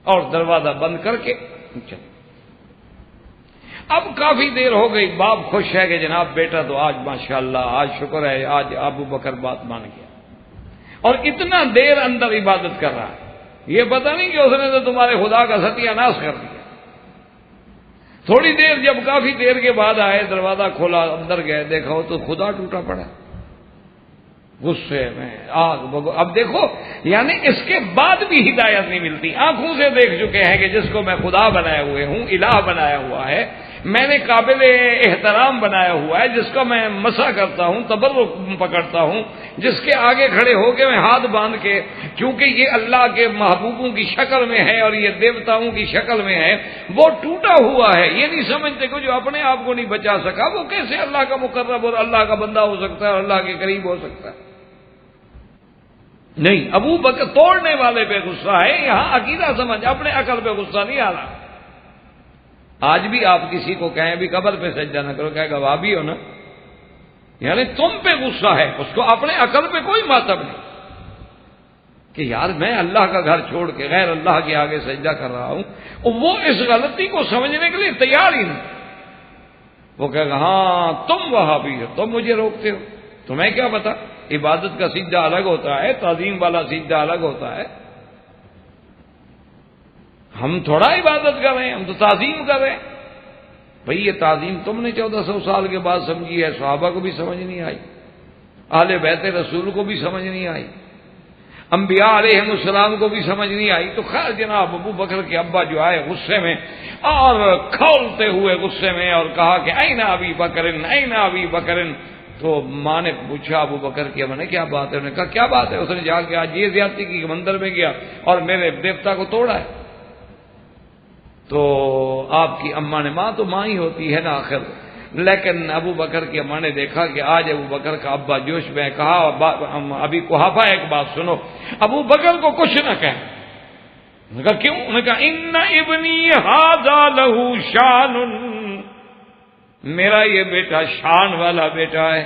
اور دروازہ بند کر کے چل۔ اب کافی دیر ہو گئی، باپ خوش ہے کہ جناب بیٹا تو آج ماشاءاللہ آج شکر ہے آج ابو بکر بات مان گیا، اور اتنا دیر اندر عبادت کر رہا ہے، یہ پتہ نہیں کہ اس نے تو تمہارے خدا کا ستیہ ناش کر دیا۔ تھوڑی دیر جب کافی دیر کے بعد آئے، دروازہ کھولا، اندر گئے، دیکھا ہو تو خدا ٹوٹا پڑا، غصے میں آگ بگو۔ اب دیکھو یعنی اس کے بعد بھی ہدایت نہیں ملتی، آنکھوں سے دیکھ چکے ہیں کہ جس کو میں خدا بنائے ہوئے ہوں، الہ بنایا ہوا ہے، میں نے قابل احترام بنایا ہوا ہے، جس کا میں مسا کرتا ہوں، تبرک پکڑتا ہوں، جس کے آگے کھڑے ہو کے میں ہاتھ باندھ کے، کیونکہ یہ اللہ کے محبوبوں کی شکل میں ہے اور یہ دیوتاؤں کی شکل میں ہے، وہ ٹوٹا ہوا ہے۔ یہ نہیں سمجھتے کہ جو اپنے آپ کو نہیں بچا سکا وہ کیسے اللہ کا مقرب اور اللہ کا بندہ ہو سکتا ہے اور اللہ کے قریب ہو سکتا ہے؟ نہیں، ابو بکر توڑنے والے پہ غصہ ہے، یہاں عقیدہ سمجھ، اپنے عقل پہ غصہ نہیں آ رہا۔ آج بھی آپ کسی کو کہیں بھی قبر پہ سجدہ نہ کرو، کہے گا وہابی ہو نا، یعنی تم پہ غصہ ہے، اس کو اپنے عقل پہ کوئی ماتب نہیں کہ یار میں اللہ کا گھر چھوڑ کے غیر اللہ کے آگے سجدہ کر رہا ہوں، وہ اس غلطی کو سمجھنے کے لیے تیار ہی نہیں۔ وہ کہے گا ہاں تم وہابی ہو، تم مجھے روکتے ہو، تمہیں کیا پتا، عبادت کا سجدہ الگ ہوتا ہے، تعظیم والا سجدہ الگ ہوتا ہے۔ ہم تھوڑا عبادت کر رہے ہیں، ہم تو تعظیم کر رہے ہیں۔ بھئی یہ تعظیم تم نے 1400 سال کے بعد سمجھی ہے، صحابہ کو بھی سمجھ نہیں آئی، اہل بیت رسول کو بھی سمجھ نہیں آئی، انبیاء علیہ السلام کو بھی سمجھ نہیں آئی۔ تو خیر جناب ابو بکر کے ابا جو آئے غصے میں اور کھولتے ہوئے غصے میں، اور کہا کہ این ابی بکر این ابی بکر۔ تو ماں نے پوچھا ابو بکر کی اماں نے کیا بات ہے؟ انہوں نے کہا کیا بات ہے؟ اس نے جا کے آج یہ زیادتی کی کہ مندر میں گیا اور میرے دیوتا کو توڑا ہے۔ تو آپ کی اماں نے، ماں تو ماں ہی ہوتی ہے نا آخر، لیکن ابو بکر کی اماں نے دیکھا کہ آج ابو بکر کا ابا جوش میں، کہا ابھی قحافہ ایک بات سنو، ابو بکر کو کچھ نہ کہیں۔ انہوں نے کہا کیوں؟ انہوں نے کہا ان ابنی ھذا لہ شان، میرا یہ بیٹا شان والا بیٹا ہے۔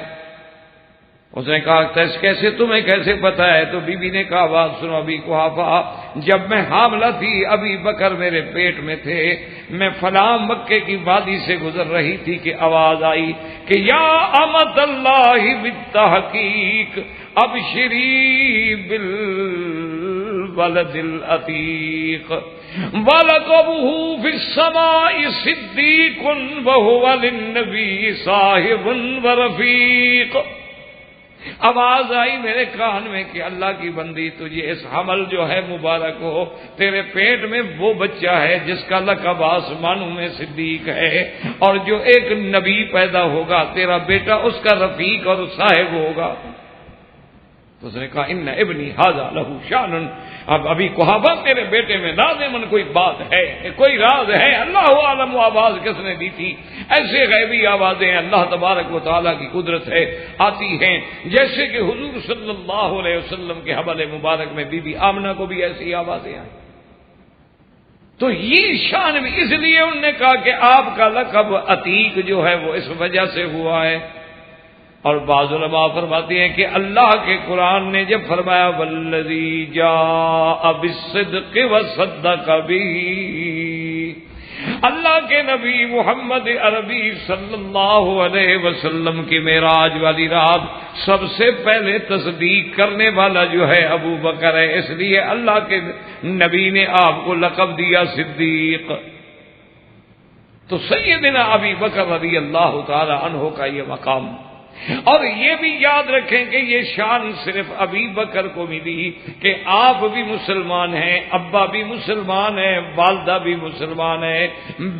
اس نے کہا کیسے، تمہیں کیسے پتا ہے؟ تو بی بی نے کہا بات سنو ابھی قحافہ، جب میں حاملہ تھی ابھی بکر میرے پیٹ میں تھے، میں فلاں مکے کی وادی سے گزر رہی تھی کہ آواز آئی کہ یا امت اللہ بالتحقیق ابشری بالولد العتیق وَلَقَبُهُ فِي السَّمَاءِ صِدِّيقٌ وَهُوَ لِلنَّبِيِّ صَاحِبٌ وَرَفِيقٌ۔ آواز آئی میرے کان میں کہ اللہ کی بندی تجھے اس حمل جو ہے مبارک ہو، تیرے پیٹ میں وہ بچہ ہے جس کا لقب آسمانوں میں صدیق ہے، اور جو ایک نبی پیدا ہوگا تیرا بیٹا اس کا رفیق اور صاحب ہوگا۔ تو اس نے کہا ان ابنی ھذا لہ شان، اب ابھی قحافہ میرے بیٹے میں لازماً کوئی بات ہے، کوئی راز ہے، اللہ عالم وہ آواز کس نے دی تھی۔ ایسے غیبی آوازیں اللہ تبارک و تعالیٰ کی قدرت ہے آتی ہیں، جیسے کہ حضور صلی اللہ علیہ وسلم کے حمل مبارک میں بی بی آمنہ کو بھی ایسی آوازیں آئیں۔ تو یہ شان بھی اس لیے انہوں نے کہا کہ آپ کا لقب عتیق جو ہے وہ اس وجہ سے ہوا ہے۔ اور بعض علماء فرماتے ہیں کہ اللہ کے قرآن نے جب فرمایا والذی جاء بالصدق وصدق بہ، اللہ کے نبی محمد عربی صلی اللہ علیہ وسلم کی معراج والی رات سب سے پہلے تصدیق کرنے والا جو ہے ابو بکر ہے، اس لیے اللہ کے نبی نے آپ کو لقب دیا صدیق۔ تو سیدنا ابی بکر رضی اللہ تعالی عنہ کا یہ مقام، اور یہ بھی یاد رکھیں کہ یہ شان صرف ابی بکر کو ملی کہ آپ بھی مسلمان ہیں، ابا بھی مسلمان ہیں، والدہ بھی مسلمان ہے،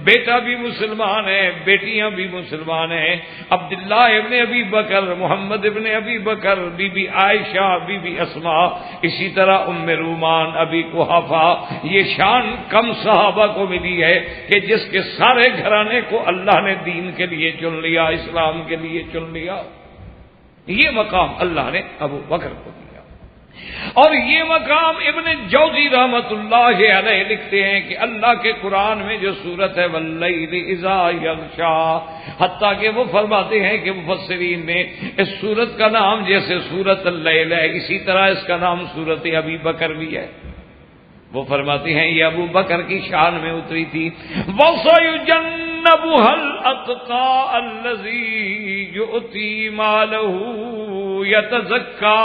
بیٹا بھی مسلمان ہے، بیٹیاں بھی مسلمان ہیں، عبداللہ ابن ابی بکر، محمد ابن ابی بکر، بی بی عائشہ، بی بی اسماء، اسی طرح ام رومان، ابی قحافہ۔ یہ شان کم صحابہ کو ملی ہے کہ جس کے سارے گھرانے کو اللہ نے دین کے لیے چن لیا، اسلام کے لیے چن لیا۔ یہ مقام اللہ نے ابو بکر کو دیا۔ اور یہ مقام ابن جوزی رحمت اللہ علیہ لکھتے ہیں کہ اللہ کے قرآن میں جو سورت ہے واللیل اذا یغشا، حتیٰ کہ وہ فرماتے ہیں کہ مفسرین نے اس سورت کا نام جیسے سورت اللیل ہے، اسی طرح اس کا نام سورت ابی بکر بھی ہے۔ وہ فرماتی ہیں یہ ابو بکر کی شان میں اتری تھی. وَسَيُجَنَّبُهَا الْأَتْقَى الَّذِي يُؤْتِي مَالَهُ يَتَزَكَّى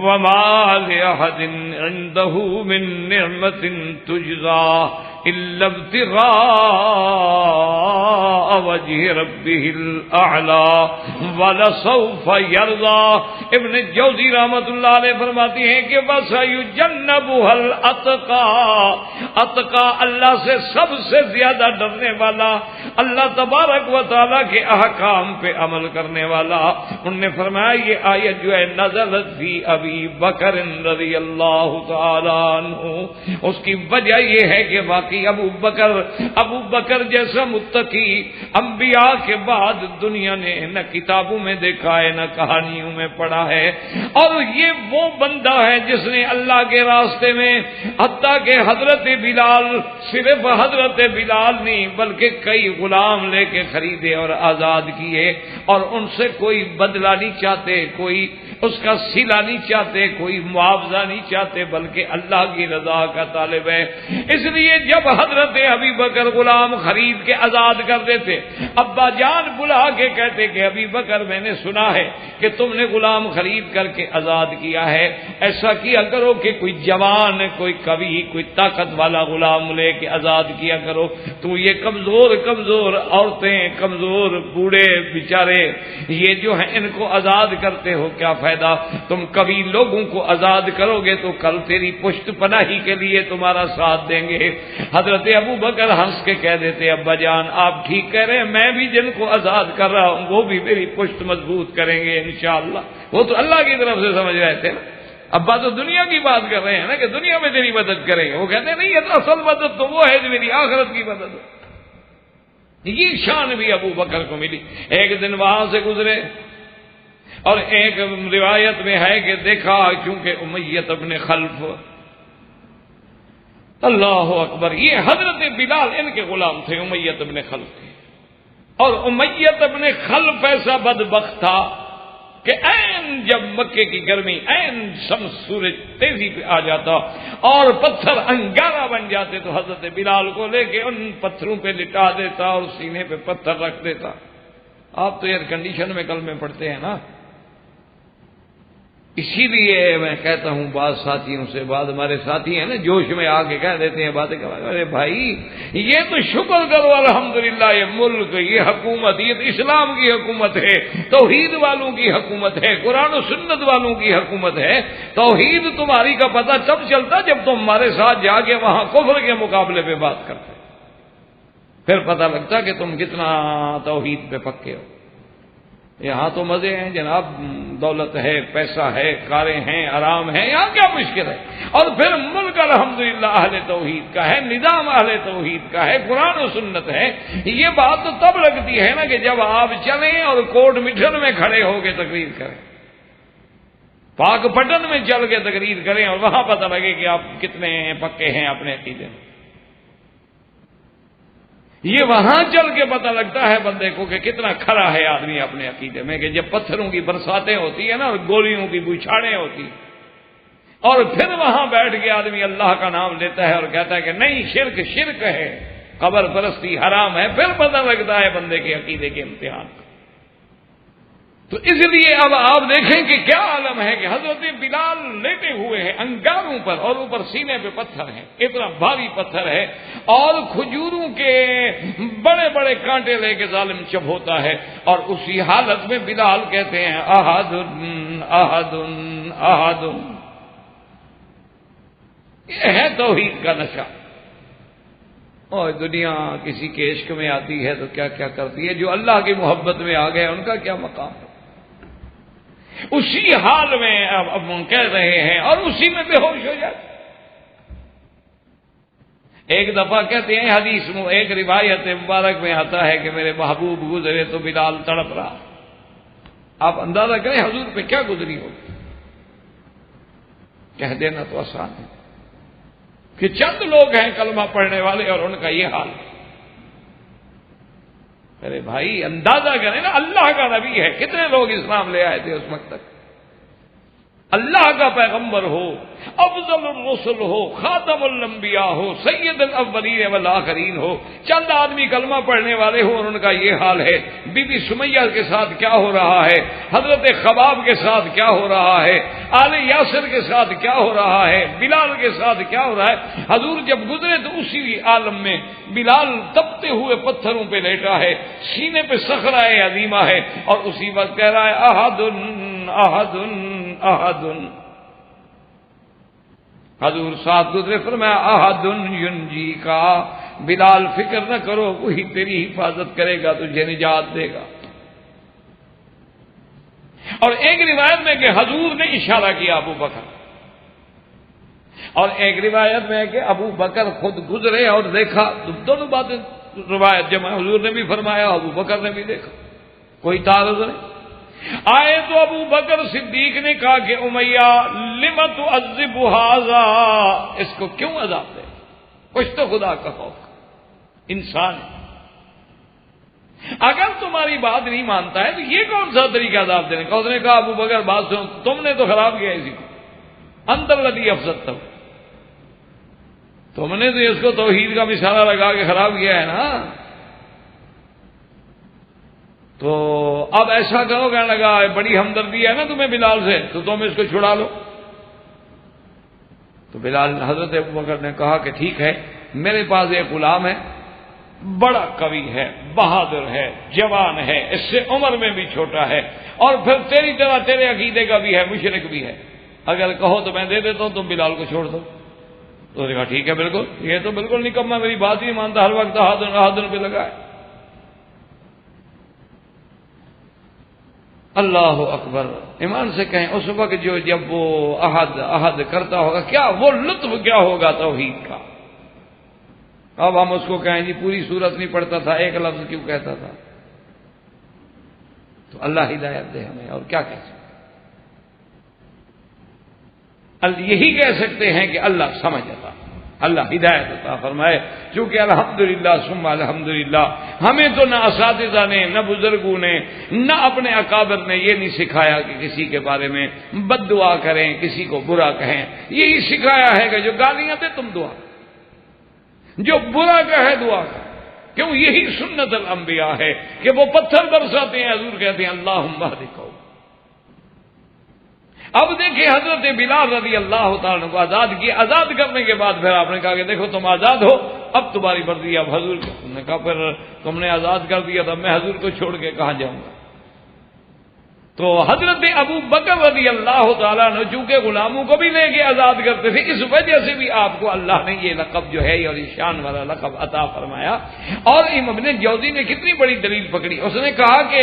وَمَا لِأَحَدٍ عِندَهُ مِن نِّعْمَةٍ تُجْزَىٰ إِلَّا ابْتِغَاءَ وَجْهِ رَبِّهِ الْأَعْلَىٰ وَلَسَوْفَ يَرْضَىٰ. ابن جوزی رحمۃ اللہ علیہ فرماتی ہیں کہ وَسَيُجَنَّبُهَا الْأَتْقَى، اتقا اللہ سے سب سے زیادہ ڈرنے والا، اللہ تبارک و تعالیٰ کے احکام پہ عمل کرنے والا. انہوں نے فرمایا یہ آیت جو ہے نزلت فی ابی بکر رضی اللہ تعالی عنہ. اس کی وجہ یہ ہے کہ واقعی ابو بکر جیسا متقی انبیاء کے بعد دنیا نے نہ کتابوں میں دیکھا ہے نہ کہانیوں میں پڑھا ہے. اور یہ وہ بندہ ہے جس نے اللہ کے راستے میں حتیٰ کہ حضرت بلال، صرف حضرت بلال نہیں بلکہ کئی غلام لے کے خریدے اور آزاد کیے، اور ان سے کوئی بدلہ نہیں چاہتے، کوئی اس کا صلہ نہیں چاہتے، کوئی معاوضہ نہیں چاہتے، بلکہ اللہ کی رضا کا طالب ہے. اس لیے جب حضرت ابی بکر غلام خرید کے آزاد کر دیتے، ابا جان بلا کے کہتے کہ ابی بکر میں نے سنا ہے کہ تم نے غلام خرید کر کے آزاد کیا ہے، ایسا کیا کرو کہ کوئی جوان، کوئی قوی، کوئی طاقت والا غلام لے کے آزاد کیا کرو. تو یہ کمزور عورتیں، کمزور بوڑھے بیچارے یہ جو ہیں ان کو آزاد کرتے ہو، کیا فائدہ؟ تم کبھی لوگوں کو آزاد کرو گے تو کل تیری پشت پناہی کے لیے تمہارا ساتھ دیں گے. حضرت ابو بکر ہنس کے کہہ دیتے ابا جان آپ ٹھیک کہہ رہے ہیں، میں بھی جن کو آزاد کر رہا ہوں وہ بھی میری پشت مضبوط کریں گے انشاءاللہ. وہ تو اللہ کی طرف سے سمجھ رہے تھے نا. ابا تو دنیا کی بات کر رہے ہیں نا کہ دنیا میں تیری مدد کریں گے، وہ کہتے ہیں نہیں اصل مدد تو وہ ہے جو میری آخرت کی مدد ہے. یہ شان بھی ابو بکر کو ملی. ایک دن وہاں سے گزرے اور ایک روایت میں ہے کہ دیکھا چونکہ امیت ابن خلف، اللہ اکبر، یہ حضرت بلال ان کے غلام تھے امیت ابن خلف کے. اور امیت ابن خلف ایسا بدبخت تھا کہ عین جب مکے کی گرمی، عین شمس سورج تیزی پہ آ جاتا اور پتھر انگارہ بن جاتے تو حضرت بلال کو لے کے ان پتھروں پہ لٹا دیتا اور سینے پہ پتھر رکھ دیتا. آپ تو ایئر کنڈیشن میں کلمے پڑھتے ہیں نا. اسی لیے میں کہتا ہوں بعض ساتھیوں سے، بعض ہمارے ساتھی ہیں نا جوش میں آ کے کہہ دیتے ہیں باتیں کر، ارے بھائی یہ تو شکر کرو الحمدللہ، یہ ملک، یہ حکومت، یہ تو اسلام کی حکومت ہے، توحید والوں کی حکومت ہے، قرآن و سنت والوں کی حکومت ہے. توحید تمہاری کا پتہ تب چلتا جب تم ہمارے ساتھ جا کے وہاں کفر کے مقابلے پہ بات کرتے، پھر پتہ لگتا کہ تم کتنا توحید پہ پکے ہو. یہاں تو مزے ہیں جناب، دولت ہے، پیسہ ہے، کاریں ہیں، آرام ہے، یہاں کیا مشکل ہے؟ اور پھر ملک الحمدللہ اہل توحید کا ہے، نظام اہل توحید کا ہے، قرآن و سنت ہے. یہ بات تو تب لگتی ہے نا کہ جب آپ چلیں اور کوٹ مٹھن میں کھڑے ہو کے تقریر کریں، پاک پٹن میں چل کے تقریر کریں اور وہاں پتہ لگے کہ آپ کتنے پکے ہیں اپنے عقیدے میں. یہ وہاں چل کے پتہ لگتا ہے بندے کو کہ کتنا کھرا ہے آدمی اپنے عقیدے میں، کہ جب پتھروں کی برساتیں ہوتی ہیں نا اور گولیوں کی بوچھاڑیں ہوتی اور پھر وہاں بیٹھ کے آدمی اللہ کا نام لیتا ہے اور کہتا ہے کہ نہیں شرک شرک ہے، قبر پرستی حرام ہے، پھر پتہ لگتا ہے بندے کے عقیدے کے امتحان. تو اس لیے اب آپ دیکھیں کہ کیا عالم ہے کہ حضرت بلال لیٹے ہوئے ہیں انگاروں پر اور اوپر سینے پہ پتھر ہیں، اتنا بھاری پتھر ہے، اور کھجوروں کے بڑے بڑے کانٹے لے کے ظالم چب ہوتا ہے. اور اسی حالت میں بلال کہتے ہیں احد احد احد. یہ ہے توحید کا نشہ. اور دنیا کسی کے عشق میں آتی ہے تو کیا کیا کرتی ہے، جو اللہ کی محبت میں آ گئے ان کا کیا مقام ہے. اسی حال میں اب ہم کہہ رہے ہیں اور اسی میں بے ہوش ہو جاتے. ایک دفعہ کہتے ہیں حدیث میں ایک روایت مبارک میں آتا ہے کہ میرے محبوب گزرے تو بلال تڑپ رہا. آپ اندازہ کریں حضور پہ کیا گزری ہوگی. کہہ دینا تو آسان ہے کہ چند لوگ ہیں کلمہ پڑھنے والے اور ان کا یہ حال ہے. ارے بھائی اندازہ کریں نا، اللہ کا نبی ہے، کتنے لوگ اسلام لے آئے تھے اس وقت تک. اللہ کا پیغمبر ہو، افضل الرسل ہو، خاتم الانبیاء ہو، سید الاولین والآخرین ہو، چند آدمی کلمہ پڑھنے والے ہو اور ان کا یہ حال ہے، بی بی سمیہ کے ساتھ کیا ہو رہا ہے، حضرت خباب کے ساتھ کیا ہو رہا ہے، آل یاسر کے ساتھ کیا ہو رہا ہے، بلال کے ساتھ کیا ہو رہا ہے۔ حضور جب گزرے تو اسی عالم میں بلال تپتے ہوئے پتھروں پہ لیٹا ہے، سینے پہ صخرہ عظیمہ ہے، اور اسی وقت کہہ رہا ہے احد احد احد۔ حضور ساتھ گزرے، فرمایا احد ینجی کا، بلال فکر نہ کرو، وہی تیری حفاظت کرے گا، تجھے نجات دے گا۔ اور ایک روایت میں کہ حضور نے اشارہ کیا ابو بکر، اور ایک روایت میں کہ ابو بکر خود گزرے اور دیکھا، دونوں باتیں روایت جمع، حضور نے بھی فرمایا، ابو بکر نے بھی دیکھا، کوئی تعارض نہیں۔ آئے تو ابو بکر صدیق نے کہا کہ امیہ لم تعذب ھذا، اس کو کیوں عذاب دے، کچھ تو خدا کا خوف، انسان ہے، اگر تمہاری بات نہیں مانتا ہے تو یہ کون سا طریقہ عذاب دینے کا؟ اس نے کہا ابو بکر بات سنو، تم نے تو خراب کیا اسی کو، انت الذی افسدتہ، تم نے تو اس کو توحید کا مثالہ لگا کے خراب کیا ہے نا۔ تو اب ایسا کرو، کہنے لگا بڑی ہمدردی ہے نا تمہیں بلال سے، تو تم اس کو چھڑا لو۔ تو بلال حضرت ابو بکر نے کہا کہ ٹھیک ہے، میرے پاس ایک غلام ہے، بڑا قوی ہے، بہادر ہے، جوان ہے، اس سے عمر میں بھی چھوٹا ہے، اور پھر تیری طرح تیرے عقیدے کا بھی ہے، مشرک بھی ہے، اگر کہو تو میں دے دیتا ہوں، تم بلال کو چھوڑ دو۔ تو نے کہا ٹھیک ہے بالکل، یہ تو بالکل نکما، میری بات ہی نہیں مانتا، ہر وقت احد پہ لگا ہے۔ اللہ اکبر، ایمان سے کہیں اس وقت جب وہ احد کرتا ہوگا، کیا وہ لطف کیا ہوگا توحید کا۔ اب ہم اس کو کہیں جی پوری سورت نہیں پڑھتا تھا، ایک لفظ کیوں کہتا تھا؟ تو اللہ ہدایت دے ہمیں، اور کیا کہہ سکتے، یہی کہہ سکتے ہیں کہ اللہ سمجھ عطا، اللہ ہدایت عطا فرمائے، چونکہ الحمدللہ ثم الحمدللہ ہمیں تو نہ اساتذہ نے، نہ بزرگوں نے، نہ اپنے اکابر نے یہ نہیں سکھایا کہ کسی کے بارے میں بد دعا کریں، کسی کو برا کہیں، یہی سکھایا ہے کہ جو گالیاں دے تم دعا، جو برا کہے دعا کر، کیوں؟ یہی سنت الانبیاء ہے کہ وہ پتھر برساتے ہیں، حضور کہتے ہیں اللہم اہد قوم۔ اب دیکھیں حضرت بلال رضی اللہ تعالیٰ کو آزاد کیا، آزاد کرنے کے بعد پھر آپ نے کہا کہ دیکھو تم آزاد ہو، اب تمہاری مرضی، اب حضور نے کہا پھر تم نے آزاد کر دیا تھا، میں حضور کو چھوڑ کے کہاں جاؤں گا؟ تو حضرت ابو بکر رضی اللہ تعالیٰ نے چونکہ غلاموں کو بھی لے کے آزاد کرتے تھے، اس وجہ سے بھی آپ کو اللہ نے یہ لقب جو ہے اور یہ شان والا لقب عطا فرمایا۔ اور امام ابن جوزی نے کتنی بڑی دلیل پکڑی، اس نے کہا کہ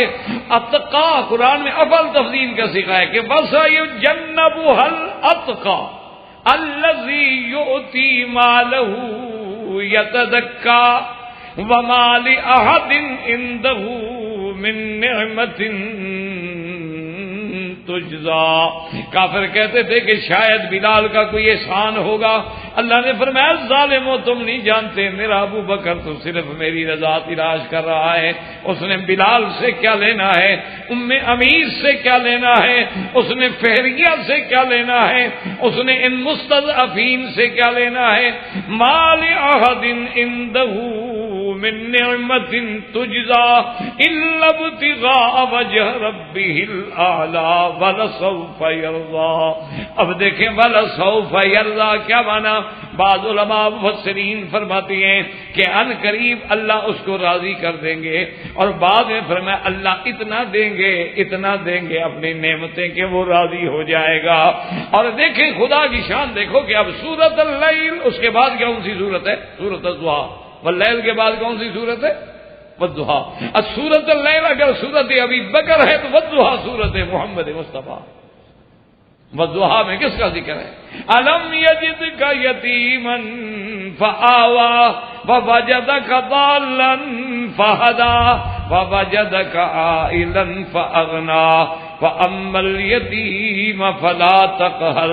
اتقا قرآن میں افضل تفضیل کا صیغہ ہے کہ وَسَيُجَنَّبُهَا الْأَتْقَى الَّذِي يُؤْتِي مَالَهُ يَتَزَكَّى وَمَا لِأَحَدٍ عِندَهُ مِن نِعْمَةٍ تجزا۔ کافر کہتے تھے کہ شاید بلال کا کوئی احسان ہوگا، اللہ نے فرمایا ظالمو تم نہیں جانتے، میرا ابو بکر تو صرف میری رضا تلاش کر رہا ہے، اس نے بلال سے کیا لینا ہے، ام امیر سے کیا لینا ہے، اس نے فہریہ سے کیا لینا ہے، اس نے ان مستضعفین سے کیا لینا ہے، مال احد عنده من نعمت تجزا الا ابتغاء وجه ربه الاعلى ولسوف يرضى۔ اب دیکھیں ولسوف يرضى کیا معنی؟ بعض علماء مفسرین فرماتے ہیں کہ ان قریب اللہ اس کو راضی کر دیں گے، اور بعد میں فرمایا اللہ اتنا دیں گے اپنی نعمتیں کہ وہ راضی ہو جائے گا۔ اور دیکھیں خدا کی شان دیکھو کہ اب سورۃ اللیل، اس کے بعد کون سی سورت ہے؟ سورۃ الضحیٰ۔ واللیل کے بعد کون سی سورت ہے؟ والضحیٰ۔ اب سورۃ اللیل اگر سورت ابی بکر ہے تو والضحیٰ سورت محمد مصطفیٰ۔ والضحیٰ میں کس کا ذکر ہے؟ الم یجدک یتیما فآوی ووجدک ضالا فہدی ووجدک عائلا فأغنی فأما الیتیم فلا تقہر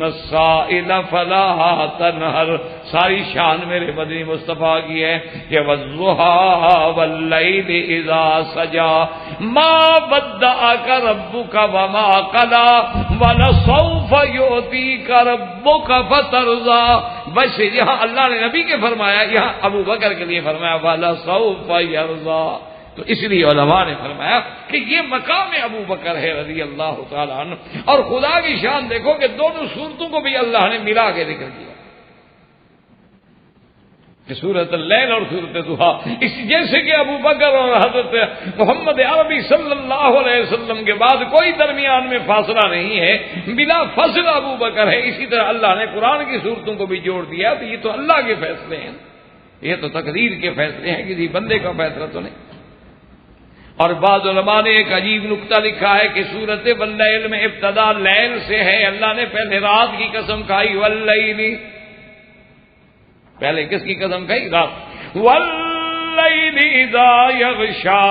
السائل فلا تنہر. ساری شان میرے مدنی مصطفیٰ کی ہے کہ والضحیٰ واللیل اذا سجا ما ودعک ربک وما قلی ولسوف یؤتیک ربک فترضی. بس یہاں اللہ نے نبی کے فرمایا, یہاں ابو بکر کے لیے فرمایا ولسوف یرضی. تو اس لیے علماء نے فرمایا کہ یہ مقام ابو بکر ہے رضی اللہ تعالیٰ عنہ. اور خدا کی شان دیکھو کہ دونوں صورتوں کو بھی اللہ نے ملا کے ذکر کیا کہ سورۃ اللیل اور سورۃ الضحیٰ. اس جیسے کہ ابو بکر اور حضرت محمد عربی صلی اللہ علیہ وسلم کے بعد کوئی درمیان میں فاصلہ نہیں ہے, بلا فصل ابو بکر ہے, اسی طرح اللہ نے قرآن کی صورتوں کو بھی جوڑ دیا. تو یہ تو اللہ کے فیصلے ہیں, یہ تو تقدیر کے فیصلے ہیں, کسی بندے کا فیصلہ تو نہیں. اور بعض علماء نے ایک عجیب نکتہ لکھا ہے کہ سورۃ واللیل میں ابتدا لیل سے ہے. اللہ نے پہلے رات کی قسم کھائی واللیل, پہلے کس کی قسم کھائی؟ رات. واللیل اذا یغشا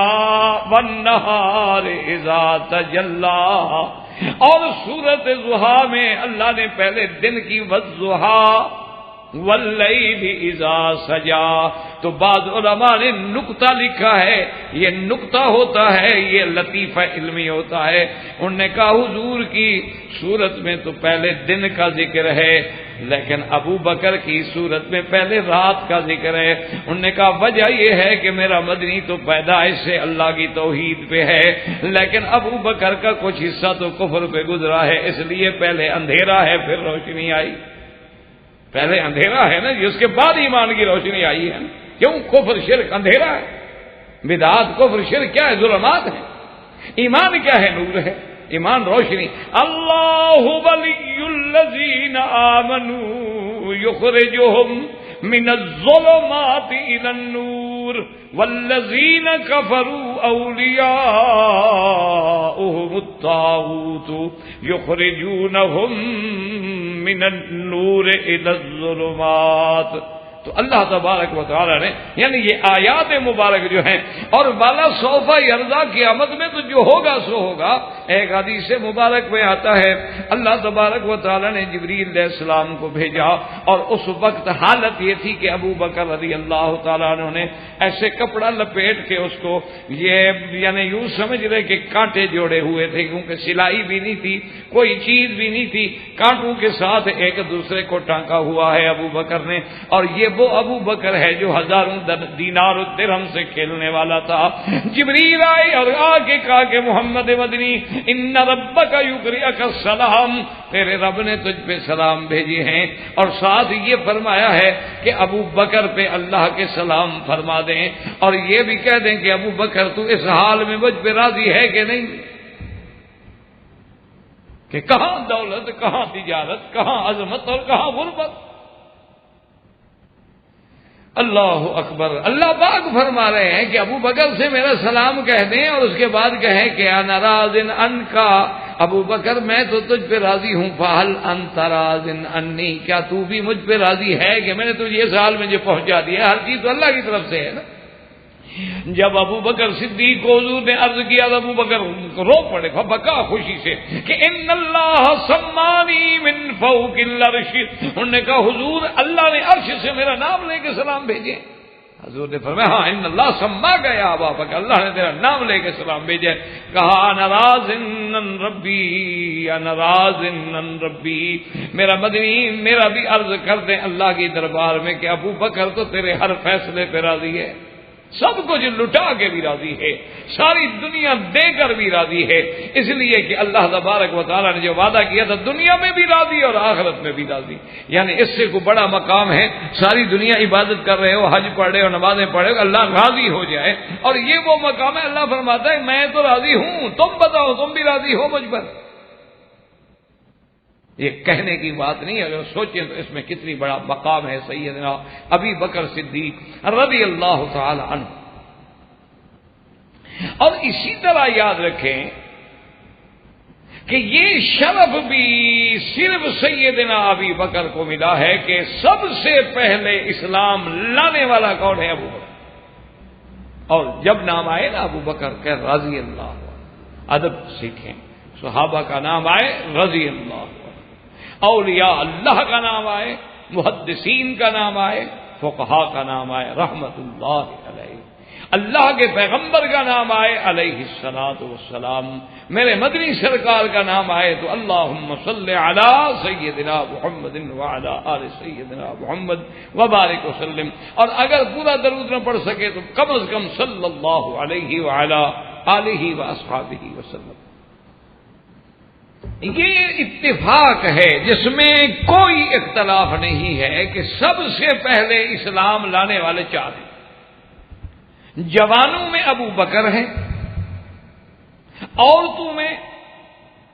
والنہار اذا تجلی. اور سورۃ ضحیٰ میں اللہ نے پہلے دن کی والضحیٰ واللیل اذا سجا. تو بعض علماء نے نکتہ لکھا ہے, یہ نکتہ ہوتا ہے, یہ لطیفہ علمی ہوتا ہے. انہوں نے کہا حضور کی صورت میں تو پہلے دن کا ذکر ہے, لیکن ابو بکر کی صورت میں پہلے رات کا ذکر ہے. انہوں نے کہا وجہ یہ ہے کہ میرا مدنی تو پیدائش سے اللہ کی توحید پہ ہے, لیکن ابو بکر کا کچھ حصہ تو کفر پہ گزرا ہے, اس لیے پہلے اندھیرا ہے پھر روشنی آئی. پہلے اندھیرا ہے نا جی, اس کے بعد ایمان کی روشنی آئی ہے. کیوں؟ کفر شرک اندھیرا ہے, بدعات کفر شرک کیا ہے؟ ظلمات ہے. ایمان کیا ہے؟ نور ہے. ایمان روشنی. اللہ ولی الذین آمنوا یخرجہم من الظلمات الی النور والذین کفروا اولیاؤہم الطاغوت یخرجونہم من النور الی الظلمات. تو اللہ تبارک و تعالی نے یعنی یہ آیات مبارک جو ہیں, اور بالا سوفا یرضا قیامت میں تو جو ہوگا سو ہوگا. ایک حدیث مبارک میں آتا ہے اللہ تبارک و تعالی نے جبریل علیہ السلام کو بھیجا, اور اس وقت حالت یہ تھی کہ ابو بکر رضی اللہ تعالیٰ عنہ نے ایسے کپڑا لپیٹ کے اس کو, یہ یعنی یوں سمجھ رہے کہ کانٹے جوڑے ہوئے تھے, کیونکہ سلائی بھی نہیں تھی, کوئی چیز بھی نہیں تھی, کانٹوں کے ساتھ ایک دوسرے کو ٹانکا ہوا ہے ابو بکر نے. اور یہ وہ ابو بکر ہے جو ہزاروں دینار و درہم سے کھیلنے والا تھا. جبریل آئے اور آ کے کہا کہ محمد مدنی ان ربک یقرئک السلام, تیرے رب نے تجھ پہ سلام بھیجے ہیں, اور ساتھ یہ فرمایا ہے کہ ابو بکر پہ اللہ کے سلام فرما دیں, اور یہ بھی کہہ دیں کہ ابو بکر تو اس حال میں مجھ پہ راضی ہے کہ نہیں, کہ کہاں دولت, کہاں تجارت, کہاں عظمت اور کہاں غربت. اللہ اکبر. اللہ پاک فرما رہے ہیں کہ ابو بکر سے میرا سلام کہہ دیں, اور اس کے بعد کہیں کہ انا راض عنکا, ابو بکر میں تو تجھ پہ راضی ہوں. فہل انت راض عنی, کیا تو بھی مجھ پہ راضی ہے کہ میں نے تجھے اس حال میں جو پہنچا دیا. ہر چیز تو اللہ کی طرف سے ہے نا. جب ابو بکر صدیق کو حضور نے عرض کیا تو ابو بکر رو پڑے, بکا خوشی سے کہ ان اللہ سمانی من فوق العرش. انہوں نے کہا حضور اللہ نے عرش سے میرا نام لے کے سلام بھیجے. حضور نے فرمایا ہاں ان اللہ سما گیا ابا بکر, اللہ نے تیرا نام لے کے سلام بھیجے. کہا انا راض عن ربی, انا راض عن ربی. میرا مدنی میرا بھی عرض کر دیں اللہ کی دربار میں کہ ابو بکر تو تیرے ہر فیصلے پہ راضی ہے, سب کچھ لٹا کے بھی راضی ہے, ساری دنیا دے کر بھی راضی ہے. اس لیے کہ اللہ تبارک و تعالیٰ نے جو وعدہ کیا تھا دنیا میں بھی راضی اور آخرت میں بھی راضی. یعنی اس سے کوئی بڑا مقام ہے. ساری دنیا عبادت کر رہے ہو, حج پڑھ رہے ہو, نمازیں پڑھ رہے ہو, اللہ راضی ہو جائے, اور یہ وہ مقام ہے. اللہ فرماتا ہے میں تو راضی ہوں, تم بتاؤ تم بھی راضی ہو مجھ پر. یہ کہنے کی بات نہیں, اگر سوچیں تو اس میں کتنی بڑا مقام ہے سیدنا ابی بکر صدیق رضی اللہ تعالی عنہ. اور اسی طرح یاد رکھیں کہ یہ شرف بھی صرف سیدنا ابی بکر کو ملا ہے کہ سب سے پہلے اسلام لانے والا کون ہے؟ ابو بکر. اور جب نام آئے نا ابو بکر کہ رضی اللہ, ادب سیکھیں, صحابہ کا نام آئے رضی اللہ. اولیاء اللہ کا نام آئے، محدثین کا نام آئے، فقہا کا نام آئے رحمت اللہ علیہ، اللہ کے پیغمبر کا نام آئے علیہ الصلوۃ والسلام، میرے مدنی سرکار کا نام آئے تو اللہم صل علی سیدنا محمد وعلی آل سیدنا محمد وبارک وسلم، اور اگر پورا درود نہ پڑھ سکے تو کم از کم صلی اللہ علیہ وعلی آلہ واصحابہ وسلم۔ یہ اتفاق ہے جس میں کوئی اختلاف نہیں ہے کہ سب سے پہلے اسلام لانے والے چار ہیں۔ جوانوں میں ابو بکر ہیں، عورتوں میں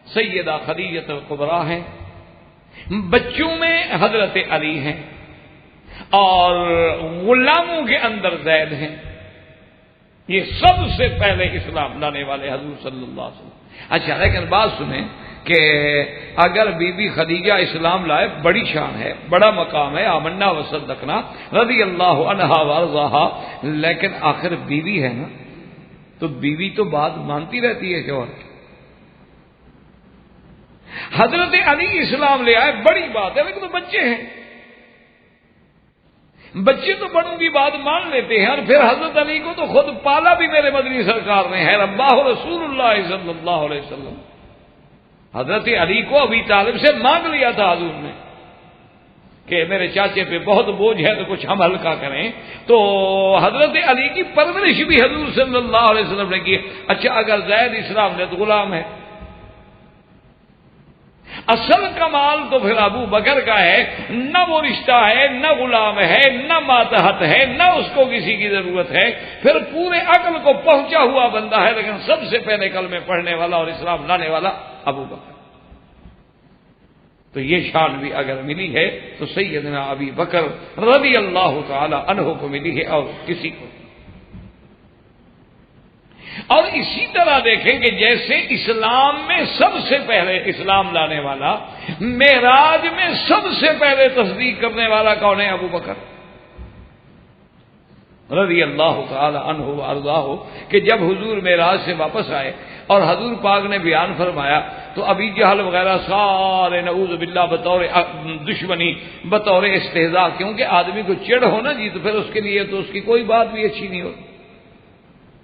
سیدہ خدیجہ الکبریٰ ہیں، بچوں میں حضرت علی ہیں، اور غلاموں کے اندر زید ہیں۔ یہ سب سے پہلے اسلام لانے والے حضور صلی اللہ علیہ وسلم۔ اچھا لیکن بات سنیں کہ اگر بی بی خدیجہ اسلام لائے بڑی شان ہے، بڑا مقام ہے، آمنا وصدقنا رضی اللہ عنہا وارضاہا، لیکن آخر بیوی ہے نا، تو بیوی تو بات مانتی رہتی ہے شوہر کی۔ حضرت علی اسلام لے آئے بڑی بات ہے، لیکن تو بچے ہیں، بچے تو بڑوں کی بات مان لیتے ہیں، اور پھر حضرت علی کو تو خود پالا بھی میرے مدنی سرکار نے ہے، رباہ رسول اللہ صلی اللہ علیہ وسلم۔ حضرت علی کو ابی طالب سے مانگ لیا تھا حضور نے کہ میرے چاچے پہ بہت بوجھ ہے تو کچھ ہم ہلکا کریں، تو حضرت علی کی پرورش بھی حضور صلی اللہ علیہ وسلم نے کی۔ اچھا اگر زید اسلام لے تو غلام ہے، اصل کمال تو پھر ابو بکر کا ہے، نہ وہ رشتہ ہے، نہ غلام ہے، نہ ماتحت ہے، نہ اس کو کسی کی ضرورت ہے، پھر پورے عقل کو پہنچا ہوا بندہ ہے، لیکن سب سے پہلے کلمے پڑھنے والا اور اسلام لانے والا ابو بکر۔ تو یہ شان بھی اگر ملی ہے تو سیدنا ابی بکر رضی اللہ تعالی عنہ کو ملی ہے، اور کسی کو۔ اور اسی طرح دیکھیں کہ جیسے اسلام میں سب سے پہلے اسلام لانے والا، معراج میں سب سے پہلے تصدیق کرنے والا کون ہے؟ ابو بکر رضی اللہ تعالی عنہ وارضاہ، کہ جب حضور معراج سے واپس آئے اور حضور پاک نے بیان فرمایا تو ابی جہل وغیرہ سارے نعوذ باللہ بطور دشمنی، بطور استہزاء، کیونکہ آدمی کو چڑ ہو نا جی تو پھر اس کے لیے تو اس کی کوئی بات بھی اچھی نہیں ہوتی۔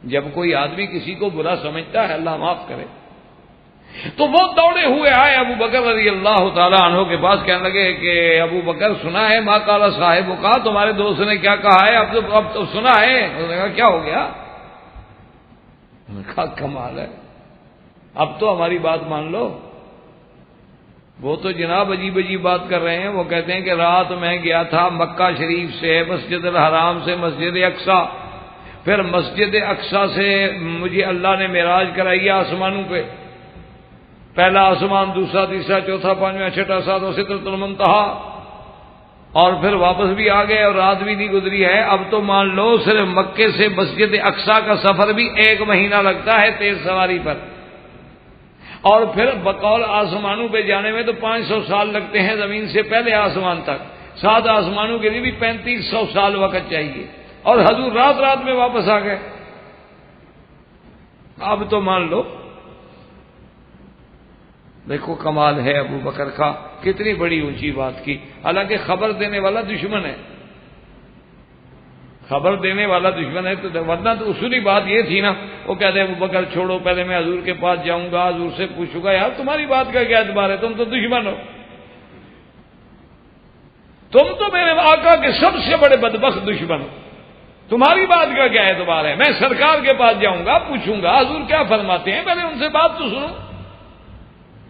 جب کوئی آدمی کسی کو برا سمجھتا ہے، اللہ معاف کرے، تو وہ دوڑے ہوئے آئے ابو بکر رضی اللہ تعالیٰ عنہ کے پاس، کہنے لگے کہ ابو بکر سنا ہے ما قال صاحب کا، تمہارے دوست نے کیا کہا ہے؟ اب تو سنا ہے۔ انہوں نے کہا کیا ہو گیا؟ انہوں نے کہا کمال ہے، اب تو ہماری بات مان لو۔ وہ تو جناب عجیب عجیب بات کر رہے ہیں، وہ کہتے ہیں کہ رات میں گیا تھا مکہ شریف سے مسجد الحرام سے مسجد اقصی، پھر مسجد اقصی سے مجھے اللہ نے معراج کرائی آسمانوں پہ، پہلا آسمان، دوسرا، تیسرا، چوتھا، پانچواں، چھٹا، ساتواں، سدرۃ المنتہا، اور پھر واپس بھی آ گئے اور رات بھی نہیں گزری ہے۔ اب تو مان لو صرف مکے سے مسجد اقصی کا سفر بھی 1 مہینہ لگتا ہے تیز سواری پر، اور پھر بقول آسمانوں پہ جانے میں تو 500 سال لگتے ہیں زمین سے پہلے آسمان تک، 7 آسمانوں کے لیے بھی 3500 سال وقت چاہیے، اور حضور رات رات میں واپس آ گئے۔ اب تو مان لو، دیکھو کمال ہے ابو بکر کا، کتنی بڑی اونچی بات کی، حالانکہ خبر دینے والا دشمن ہے، خبر دینے والا دشمن ہے، تو ورنہ تو اصولی بات یہ تھی نا، وہ کہتے ابو بکر چھوڑو، پہلے میں حضور کے پاس جاؤں گا، حضور سے پوچھوں گا یار تمہاری بات کا کیا اعتبار ہے، تم تو دشمن ہو، تم تو میرے آقا کے سب سے بڑے بدبخت دشمن ہو، تمہاری بات کا کیا اعتبار ہے؟ میں سرکار کے پاس جاؤں گا، پوچھوں گا حضور کیا فرماتے ہیں، پہلے ان سے بات تو سنو۔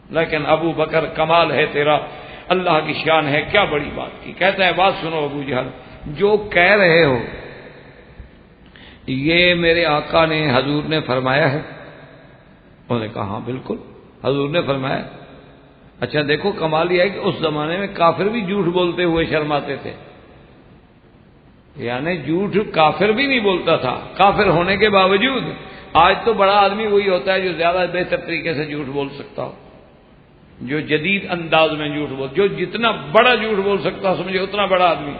لیکن ابو بکر کمال ہے تیرا، اللہ کی شان ہے، کیا بڑی بات کی۔ کہتا ہے بات سنو ابو جہل، جو کہہ رہے ہو یہ میرے آقا نے حضور نے فرمایا ہے؟ انہوں نے کہا ہاں بالکل حضور نے فرمایا۔ اچھا دیکھو کمال یہ ہے کہ اس زمانے میں کافر بھی جھوٹ بولتے ہوئے شرماتے تھے، یعنی جھوٹ کافر بھی نہیں بولتا تھا کافر ہونے کے باوجود۔ آج تو بڑا آدمی وہی ہوتا ہے جو زیادہ بہتر طریقے سے جھوٹ بول سکتا ہو، جو جدید انداز میں جھوٹ بول، جو جتنا بڑا جھوٹ بول سکتا سمجھے اتنا بڑا آدمی۔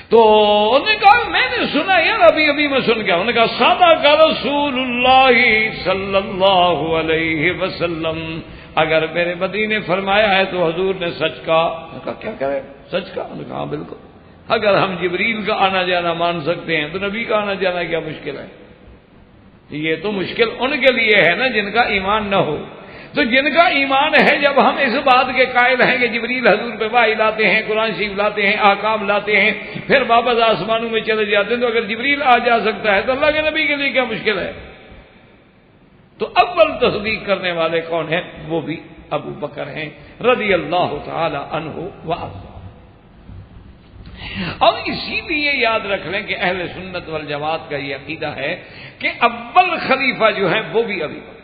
تو انہوں نے کہا میں نے سنا یار، ابھی میں سن گیا۔ انہوں نے کہا صدق رسول اللہ صلی اللہ علیہ وسلم، اگر میرے مدنی نے فرمایا ہے تو حضور نے سچ کہا۔ میں کہا کیا کرے؟ سچ کہا؟ نے کہا بالکل، اگر ہم جبریل کا آنا جانا مان سکتے ہیں تو نبی کا آنا جانا کیا مشکل ہے؟ یہ تو مشکل ان کے لیے ہے نا جن کا ایمان نہ ہو۔ تو جن کا ایمان ہے، جب ہم اس بات کے قائل ہیں کہ جبریل حضور پہ وحی لاتے ہیں، قرآن شریف لاتے ہیں، احکام لاتے ہیں، پھر واپس آسمانوں میں چلے جاتے ہیں، تو اگر جبریل آ جا سکتا ہے تو اللہ کے نبی کے لیے کیا مشکل ہے؟ تو اول تصدیق کرنے والے کون ہیں؟ وہ بھی ابو بکر ہیں رضی اللہ تعالی عنہ وارضاہ۔ اور اسی لیے یاد رکھ لیں کہ اہل سنت والجماعت کا یہ عقیدہ ہے کہ اول خلیفہ جو ہے وہ بھی ابی بکر۔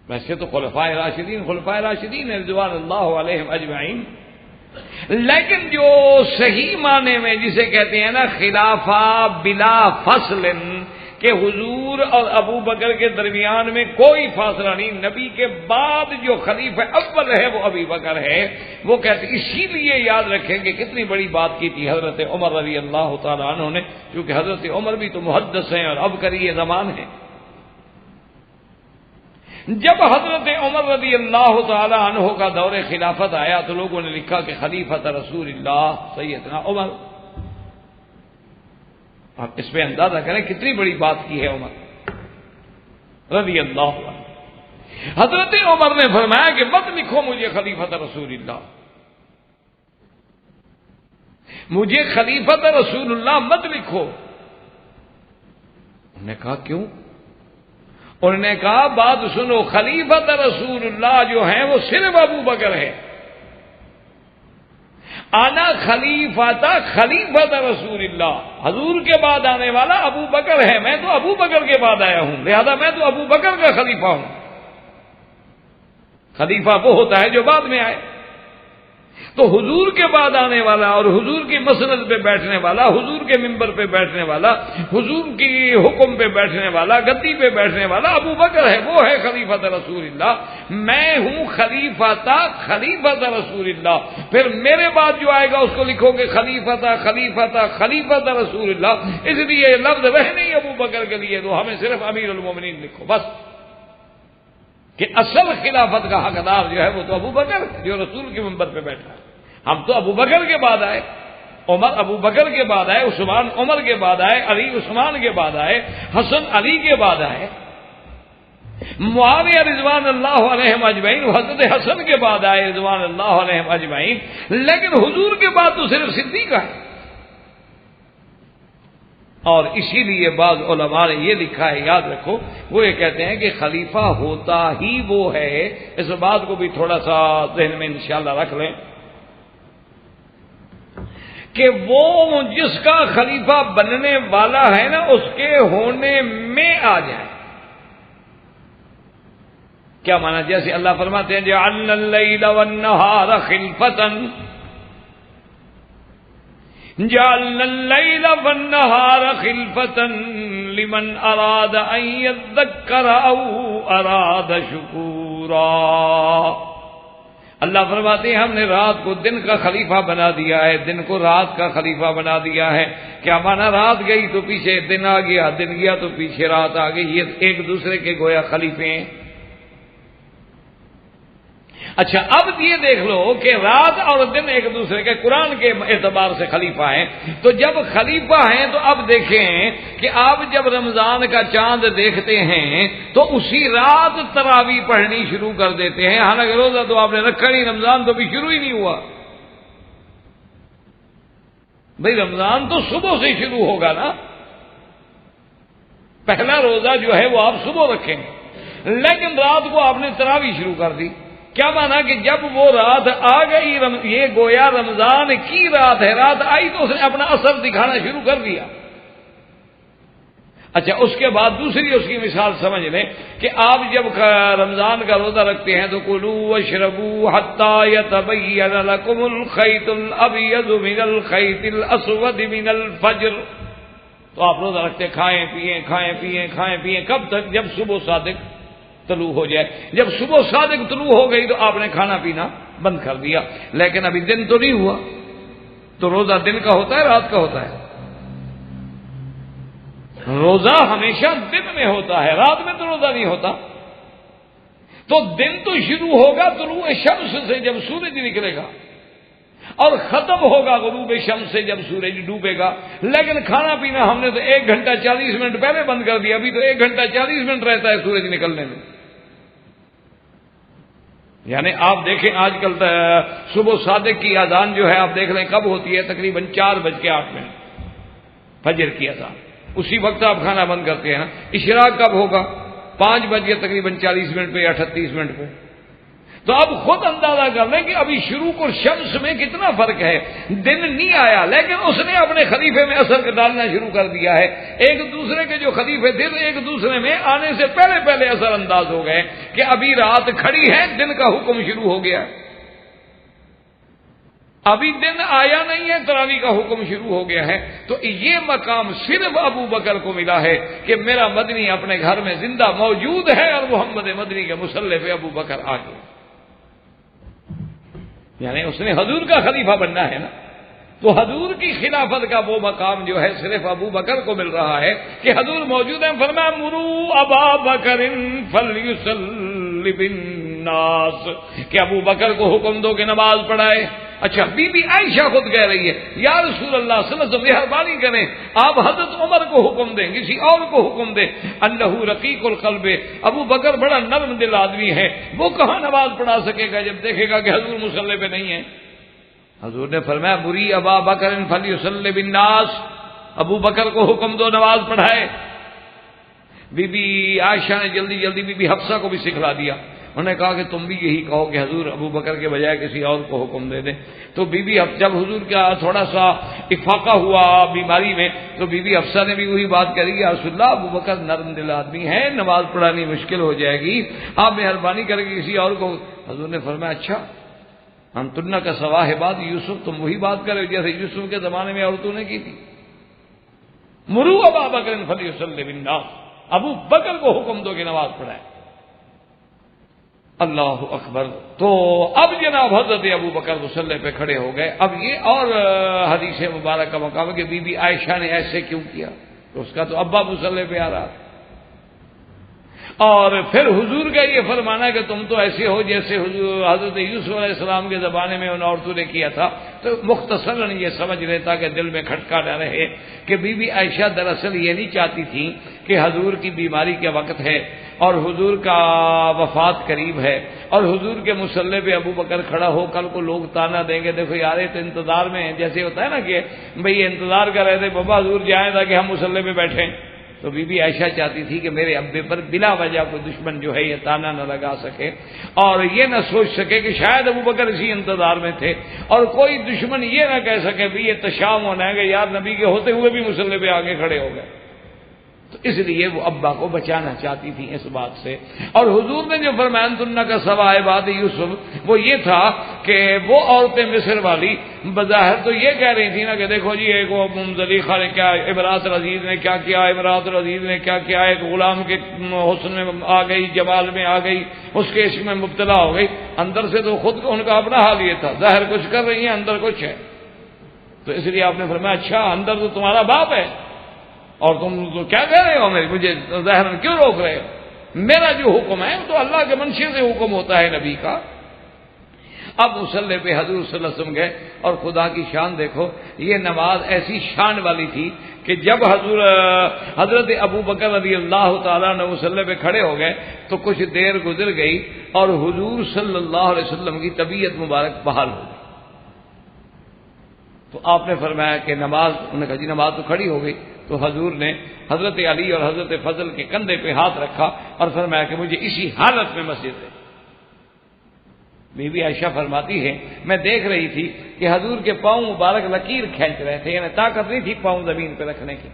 ویسے تو خلفائے راشدین رضوان اللہ علیہم اجمعین، لیکن جو صحیح معنی میں جسے کہتے ہیں نا خلافہ بلا فصل، کہ حضور اور ابو بکر کے درمیان میں کوئی فاصلہ نہیں، نبی کے بعد جو خلیفہ اول ہے وہ ابی بکر ہے، وہ کہتے اسی لیے یاد رکھیں کہ کتنی بڑی بات کی تھی حضرت عمر رضی اللہ تعالیٰ عنہ نے، کیونکہ حضرت عمر بھی تو محدث ہیں اور ابکری زمان ہیں۔ جب حضرت عمر رضی اللہ تعالی عنہ کا دور خلافت آیا تو لوگوں نے لکھا کہ خلیفۃ رسول اللہ سیدنا عمر۔ آپ اس پہ اندازہ کریں کتنی بڑی بات کی ہے عمر رضی اللہ عنہ۔ حضرت عمر نے فرمایا کہ مت لکھو مجھے خلیفۃ رسول اللہ، مجھے خلیفۃ رسول اللہ مت لکھو۔ انہوں نے کہا کیوں؟ انہوں نے کہا بات سنو، خلیفۃ رسول اللہ جو ہیں وہ صرف ابو بکر ہے، آنا خلیفۃ رسول اللہ، حضور کے بعد آنے والا ابو بکر ہے، میں تو ابو بکر کے بعد آیا ہوں، لہذا میں تو ابو بکر کا خلیفہ ہوں۔ خلیفہ وہ ہوتا ہے جو بعد میں آئے، تو حضور کے بعد آنے والا اور حضور کی مسند پہ بیٹھنے والا، حضور کے ممبر پہ بیٹھنے والا، حضور کی حکم پہ بیٹھنے والا، گدی پہ بیٹھنے والا ابو بکر ہے، وہ ہے خلیفۃ رسول اللہ۔ میں ہوں خلیفۃ رسول اللہ، پھر میرے بعد جو آئے گا اس کو لکھو گے خلیفۃ رسول اللہ، اس لیے یہ لفظ رہ نہیں ابو بکر کے لیے، تو ہمیں صرف امیر المومنین لکھو بس، کہ اصل خلافت کا حقدار جو ہے وہ تو ابو بکر جو رسول کے منبر پہ بیٹھا ہے۔ ہم تو ابو بکر کے بعد آئے، عمر ابو بکر کے بعد آئے، عثمان عمر کے بعد آئے، علی عثمان کے بعد آئے، حسن علی کے بعد آئے، معاویہ رضوان اللہ علیہم اجمعین حضرت حسن کے بعد آئے رضوان اللہ علیہم اجمعین، لیکن حضور کے بعد تو صرف صدیق ہے۔ اور اسی لیے بعض علماء نے یہ لکھا ہے، یاد رکھو، وہ یہ کہتے ہیں کہ خلیفہ ہوتا ہی وہ ہے، اس بات کو بھی تھوڑا سا ذہن میں انشاءاللہ رکھ لیں، کہ وہ جس کا خلیفہ بننے والا ہے نا اس کے ہونے میں آ جائے۔ کیا مانا؟ جیسے اللہ فرماتے ہیں جعلنا اللیل والنہار خلفۃ، جعلنا اللیل والنہار خلفۃ لمن اراد ان یذکر او اراد شکورا۔ اللہ فرماتے ہیں ہم نے رات کو دن کا خلیفہ بنا دیا ہے، دن کو رات کا خلیفہ بنا دیا ہے۔ کیا مانا؟ رات گئی تو پیچھے دن آ گیا، دن گیا تو پیچھے رات آ گئی، یہ ایک دوسرے کے گویا خلیفے ہیں۔ اچھا اب یہ دیکھ لو کہ رات اور دن ایک دوسرے کے قرآن کے اعتبار سے خلیفہ ہیں، تو جب خلیفہ ہیں تو اب دیکھیں کہ آپ جب رمضان کا چاند دیکھتے ہیں تو اسی رات تراویح پڑھنی شروع کر دیتے ہیں، حالانکہ روزہ تو آپ نے رکھا نہیں، رمضان تو بھی شروع ہی نہیں ہوا۔ بھئی رمضان تو صبح سے شروع ہوگا نا، پہلا روزہ جو ہے وہ آپ صبح رکھیں، لیکن رات کو آپ نے تراویح شروع کر دی۔ کیا مانا کہ جب وہ رات آ گئی، یہ گویا رمضان کی رات ہے، رات آئی تو اس نے اپنا اثر دکھانا شروع کر دیا۔ اچھا اس کے بعد دوسری اس کی مثال سمجھ لیں کہ آپ جب رمضان کا روزہ رکھتے ہیں تو کلوا واشربوا حتی یتبین لکم الخیط الابیض من الخیط الاسود من الفجر، تو آپ روزہ رکھتے کھائیں پیئیں، کب تک؟ جب صبح صادق طلوع ہو جائے۔ جب صبح صادق طلوع ہو گئی تو آپ نے کھانا پینا بند کر دیا، لیکن ابھی دن تو نہیں ہوا، تو روزہ دن کا ہوتا ہے رات کا ہوتا ہے؟ روزہ ہمیشہ دن میں ہوتا ہے، رات میں تو روزہ نہیں ہوتا۔ تو دن تو شروع ہوگا طلوع شمس سے جب سورج نکلے گا، اور ختم ہوگا غروب شمس سے جب سورج ڈوبے گا. لیکن کھانا پینا ہم نے تو 1 گھنٹہ 40 منٹ پہلے بند کر دیا، ابھی تو 1 گھنٹہ 40 منٹ رہتا ہے سورج نکلنے میں. یعنی آپ دیکھیں آج کل صبح صادق کی اذان جو ہے آپ دیکھ لیں کب ہوتی ہے، تقریباً 4:08 فجر کی اذان. اسی وقت آپ کھانا بند کرتے ہیں نا. اشراق کب ہوگا؟ 5 بج کے تقریباً 40 منٹ پہ یا 38 منٹ پہ. تو اب خود اندازہ کر لیں کہ ابھی شروق اور شمس میں کتنا فرق ہے. دن نہیں آیا لیکن اس نے اپنے خلیفے میں اثر ڈالنا شروع کر دیا ہے. ایک دوسرے کے جو خلیفے تھے تو ایک دوسرے میں آنے سے پہلے اثر انداز ہو گئے کہ ابھی رات کھڑی ہے، دن کا حکم شروع ہو گیا. ابھی دن آیا نہیں ہے، تراویح کا حکم شروع ہو گیا ہے. تو یہ مقام صرف ابو بکر کو ملا ہے کہ میرا مدنی اپنے گھر میں زندہ موجود ہے اور محمد مدنی کے مصلی پہ ابو بکر آ گئے. یعنی اس نے حضور کا خلیفہ بننا ہے نا. تو حضور کی خلافت کا وہ مقام جو ہے صرف ابو بکر کو مل رہا ہے کہ حضور موجود ہیں. فرمایا مرو ابا بکر فلیصلی بالناس، کہ ابو بکر کو حکم دو کہ نماز پڑھائے. اچھا، بی بی عائشہ خود کہہ رہی ہے یا رسول اللہ صلی اللہ علیہ وسلم مہربانی کریں آپ حضرت عمر کو حکم دیں، کسی اور کو حکم دیں. انہ رقیق القلب، ابو بکر بڑا نرم دل آدمی ہے، وہ کہاں نماز پڑھا سکے گا جب دیکھے گا کہ حضور مصلی پہ نہیں ہے. حضور نے فرمایا بری ابا بکر فلیصلی بالناس، ابو بکر کو حکم دو نماز پڑھائے. بی بی عائشہ نے جلدی جلدی بی بی حفصہ کو بھی سکھلا دیا. انہوں نے کہا کہ تم بھی یہی کہو کہ حضور ابو بکر کے بجائے کسی اور کو حکم دے دیں. تو بی بی جب حضور کا تھوڑا سا افاقہ ہوا بیماری میں تو بی بی حفصہ نے بھی وہی بات کری کہ رسول اللہ ابو بکر نرم دل آدمی ہے، نماز پڑھانی مشکل ہو جائے گی، آپ مہربانی کر کے کسی اور کو. حضور نے فرمایا اچھا ہم تنہ کا سوا ہے بات یوسف، تم وہی بات کرے جیسے یوسف کے زمانے میں عورتوں نے کی تھی. مرو ابا بکر فلیصلی بالناس، ابو بکر کو حکم دو کہ نماز پڑھائے. اللہ اکبر. تو اب جناب حضرت ابو بکر مصلی پہ کھڑے ہو گئے. اب یہ اور حدیث مبارک کا مقام ہے کہ بی بی عائشہ نے ایسے کیوں کیا، تو اس کا تو ابا مصلی پہ آ رہا تھا. اور پھر حضور کا یہ فرمانا کہ تم تو ایسے ہو جیسے حضرت یوسف علیہ السلام کے زمانے میں ان عورتوں نے کیا تھا. تو مختصراً یہ سمجھ لیتا کہ دل میں کھٹکا نہ رہے کہ بی بی عائشہ دراصل یہ نہیں چاہتی تھی کہ حضور کی بیماری کے وقت ہے اور حضور کا وفات قریب ہے اور حضور کے مصلی پہ ابو بکر کھڑا ہو، کل کو لوگ تانا دیں گے دیکھو یار تو انتظار میں ہیں. جیسے ہوتا ہے نا کہ بھئی انتظار کر رہے تھے بابا حضور جائیں تاکہ ہم مصلی پہ بیٹھیں. تو بی بی عائشہ چاہتی تھی کہ میرے ابے پر بلا وجہ کوئی دشمن جو ہے یہ تانا نہ لگا سکے اور یہ نہ سوچ سکے کہ شاید ابو بکر اسی انتظار میں تھے، اور کوئی دشمن یہ نہ کہہ سکے بھی یہ تشام ہونا ہے کہ یار نبی کے ہوتے ہوئے بھی مصلی پہ آگے کھڑے ہو گئے. تو اس لیے وہ ابا کو بچانا چاہتی تھی اس بات سے. اور حضور نے جو فرمایا تنہ کا سوائے بات یوسف، وہ یہ تھا کہ وہ عورتیں مصر والی بظاہر تو یہ کہہ رہی تھی نا کہ دیکھو جی ایک وہ زلیخا نے کیا، امراۃ العزیز نے کیا کیا، امراۃ العزیز نے کیا کیا، ایک غلام کے حسن میں آ گئی، جمال میں آ گئی، اس کے عشق میں مبتلا ہو گئی. اندر سے تو خود ان کا اپنا حال یہ تھا، ظاہر کچھ کر رہی ہیں اندر کچھ ہے. تو اس لیے آپ نے فرمایا اچھا اندر تو تمہارا باپ ہے اور تم تو کیا کہہ رہے ہو، مجھے ظاہر میں کیوں روک رہے ہو؟ میرا جو حکم ہے وہ تو اللہ کے منشے سے حکم ہوتا ہے نبی کا. اب مصلی پہ حضور صلی اللہ علیہ وسلم گئے اور خدا کی شان دیکھو، یہ نماز ایسی شان والی تھی کہ جب حضرت ابو بکر رضی اللہ تعالیٰ نے مصلی پہ کھڑے ہو گئے تو کچھ دیر گزر گئی اور حضور صلی اللہ علیہ وسلم کی طبیعت مبارک بحال ہو گئی. تو آپ نے فرمایا کہ نماز، انہوں نے کہا جی نماز تو کھڑی ہو گئی. تو حضور نے حضرت علی اور حضرت فضل کے کندھے پہ ہاتھ رکھا اور فرمایا کہ مجھے اسی حالت میں مسجد ہے. بی بی عائشہ فرماتی ہے میں دیکھ رہی تھی کہ حضور کے پاؤں مبارک لکیر کھینچ رہے تھے، یعنی طاقت نہیں تھی پاؤں زمین پہ رکھنے کی،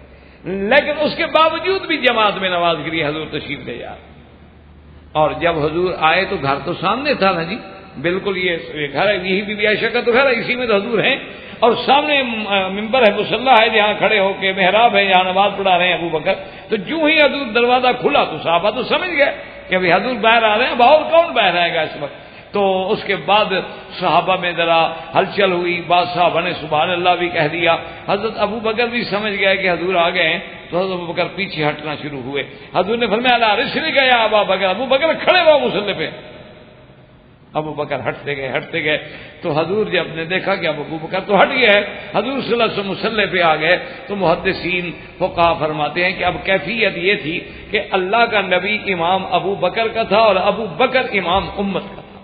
لیکن اس کے باوجود بھی جماعت میں نماز کے لیے حضور تشریف لے جا. اور جب حضور آئے تو گھر تو سامنے تھا نا جی، بالکل یہ گھر ہے، یہی بی بی عائشہ کا تو گھر ہے، اسی میں تو حضور ہیں اور سامنے ممبر ہے، مصلی ہے جہاں کھڑے ہو کے، محراب ہے جہاں نماز پڑھا رہے ہیں ابو بکر. تو جو ہی حضور دروازہ کھلا تو صحابہ تو سمجھ گئے کہ ابھی حضور باہر آ رہے ہیں، باہر کون باہر آئے گا اس وقت. تو اس کے بعد صحابہ میں ذرا ہلچل ہوئی، بعض صحابہ نے سبحان اللہ بھی کہہ دیا. حضرت ابو بکر بھی سمجھ گئے کہ حضور آ گئے ہیں تو حضرت ابوبکر پیچھے ہٹنا شروع ہوئے. حضور نے فرمایا لا رسلک یا ابا بکر، ابو بکر کھڑے ہو مصلی پہ. ابو بکر ہٹتے گئے تو حضور جب نے دیکھا کہ اب ابو بکر تو ہٹ گیا ہے، حضور صلی اللہ علیہ وسلم مصلی پہ آ گئے. تو محدثین فقہا فرماتے ہیں کہ اب کیفیت یہ تھی کہ اللہ کا نبی امام ابو بکر کا تھا اور ابو بکر امام امت کا تھا،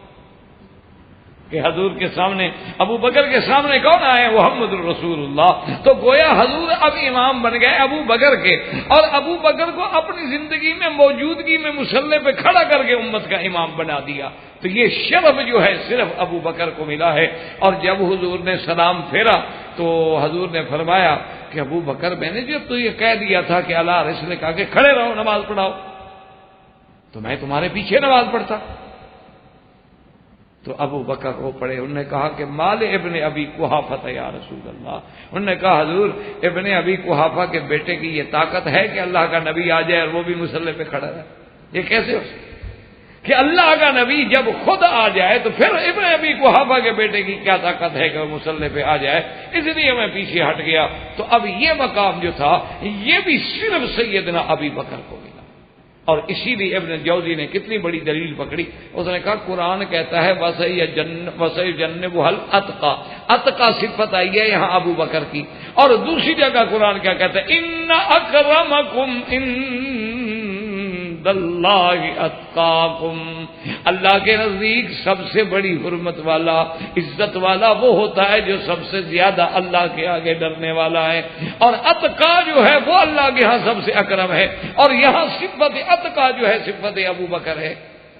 کہ حضور کے سامنے ابو بکر کے سامنے کون آئے؟ محمد الرسول اللہ. تو گویا حضور اب امام بن گئے ابو بکر کے، اور ابو بکر کو اپنی زندگی میں موجودگی میں مصلی پہ کھڑا کر کے امت کا امام بنا دیا. تو یہ شرف جو ہے صرف ابو بکر کو ملا ہے. اور جب حضور نے سلام پھیرا تو حضور نے فرمایا کہ ابو بکر میں نے جو تو یہ کہہ دیا تھا کہ اللہ رسول نے کہا کہ کھڑے رہو نماز پڑھاؤ، تو میں تمہارے پیچھے نماز پڑھتا. تو ابو بکر رو پڑے. انہوں نے کہا کہ مال ابن ابی قحافہ یا رسول اللہ. انہوں نے کہا حضور ابن ابی قحافہ کے بیٹے کی یہ طاقت ہے کہ اللہ کا نبی آ جائے اور وہ بھی مصلی پہ کھڑا رہے؟ یہ کیسے ہو سکتا کہ اللہ کا نبی جب خود آ جائے تو پھر ابن ابی قحافہ کے بیٹے کی کیا طاقت ہے کہ وہ مصلی پہ آ جائے؟ اس لیے میں پیچھے ہٹ گیا. تو اب یہ مقام جو تھا یہ بھی صرف سیدنا ابی بکر کو ملا. اور اسی لیے ابن جوزی نے کتنی بڑی دلیل پکڑی. اس نے کہا قرآن کہتا ہے وَسَيُجَنَّبُهَا الْأَتْقَى، اتقا صفت آئی ہے یہاں ابو بکر کی. اور دوسری جگہ قرآن کیا کہتا ہے؟ ان اکرمکم عند اللہ اتقاکم، اللہ کے نزدیک سب سے بڑی حرمت والا عزت والا وہ ہوتا ہے جو سب سے زیادہ اللہ کے آگے ڈرنے والا ہے. اور اتقا جو ہے وہ اللہ کے ہاں سب سے اکرم ہے، اور یہاں صفت اتقا جو ہے صفت ابو بکر ہے.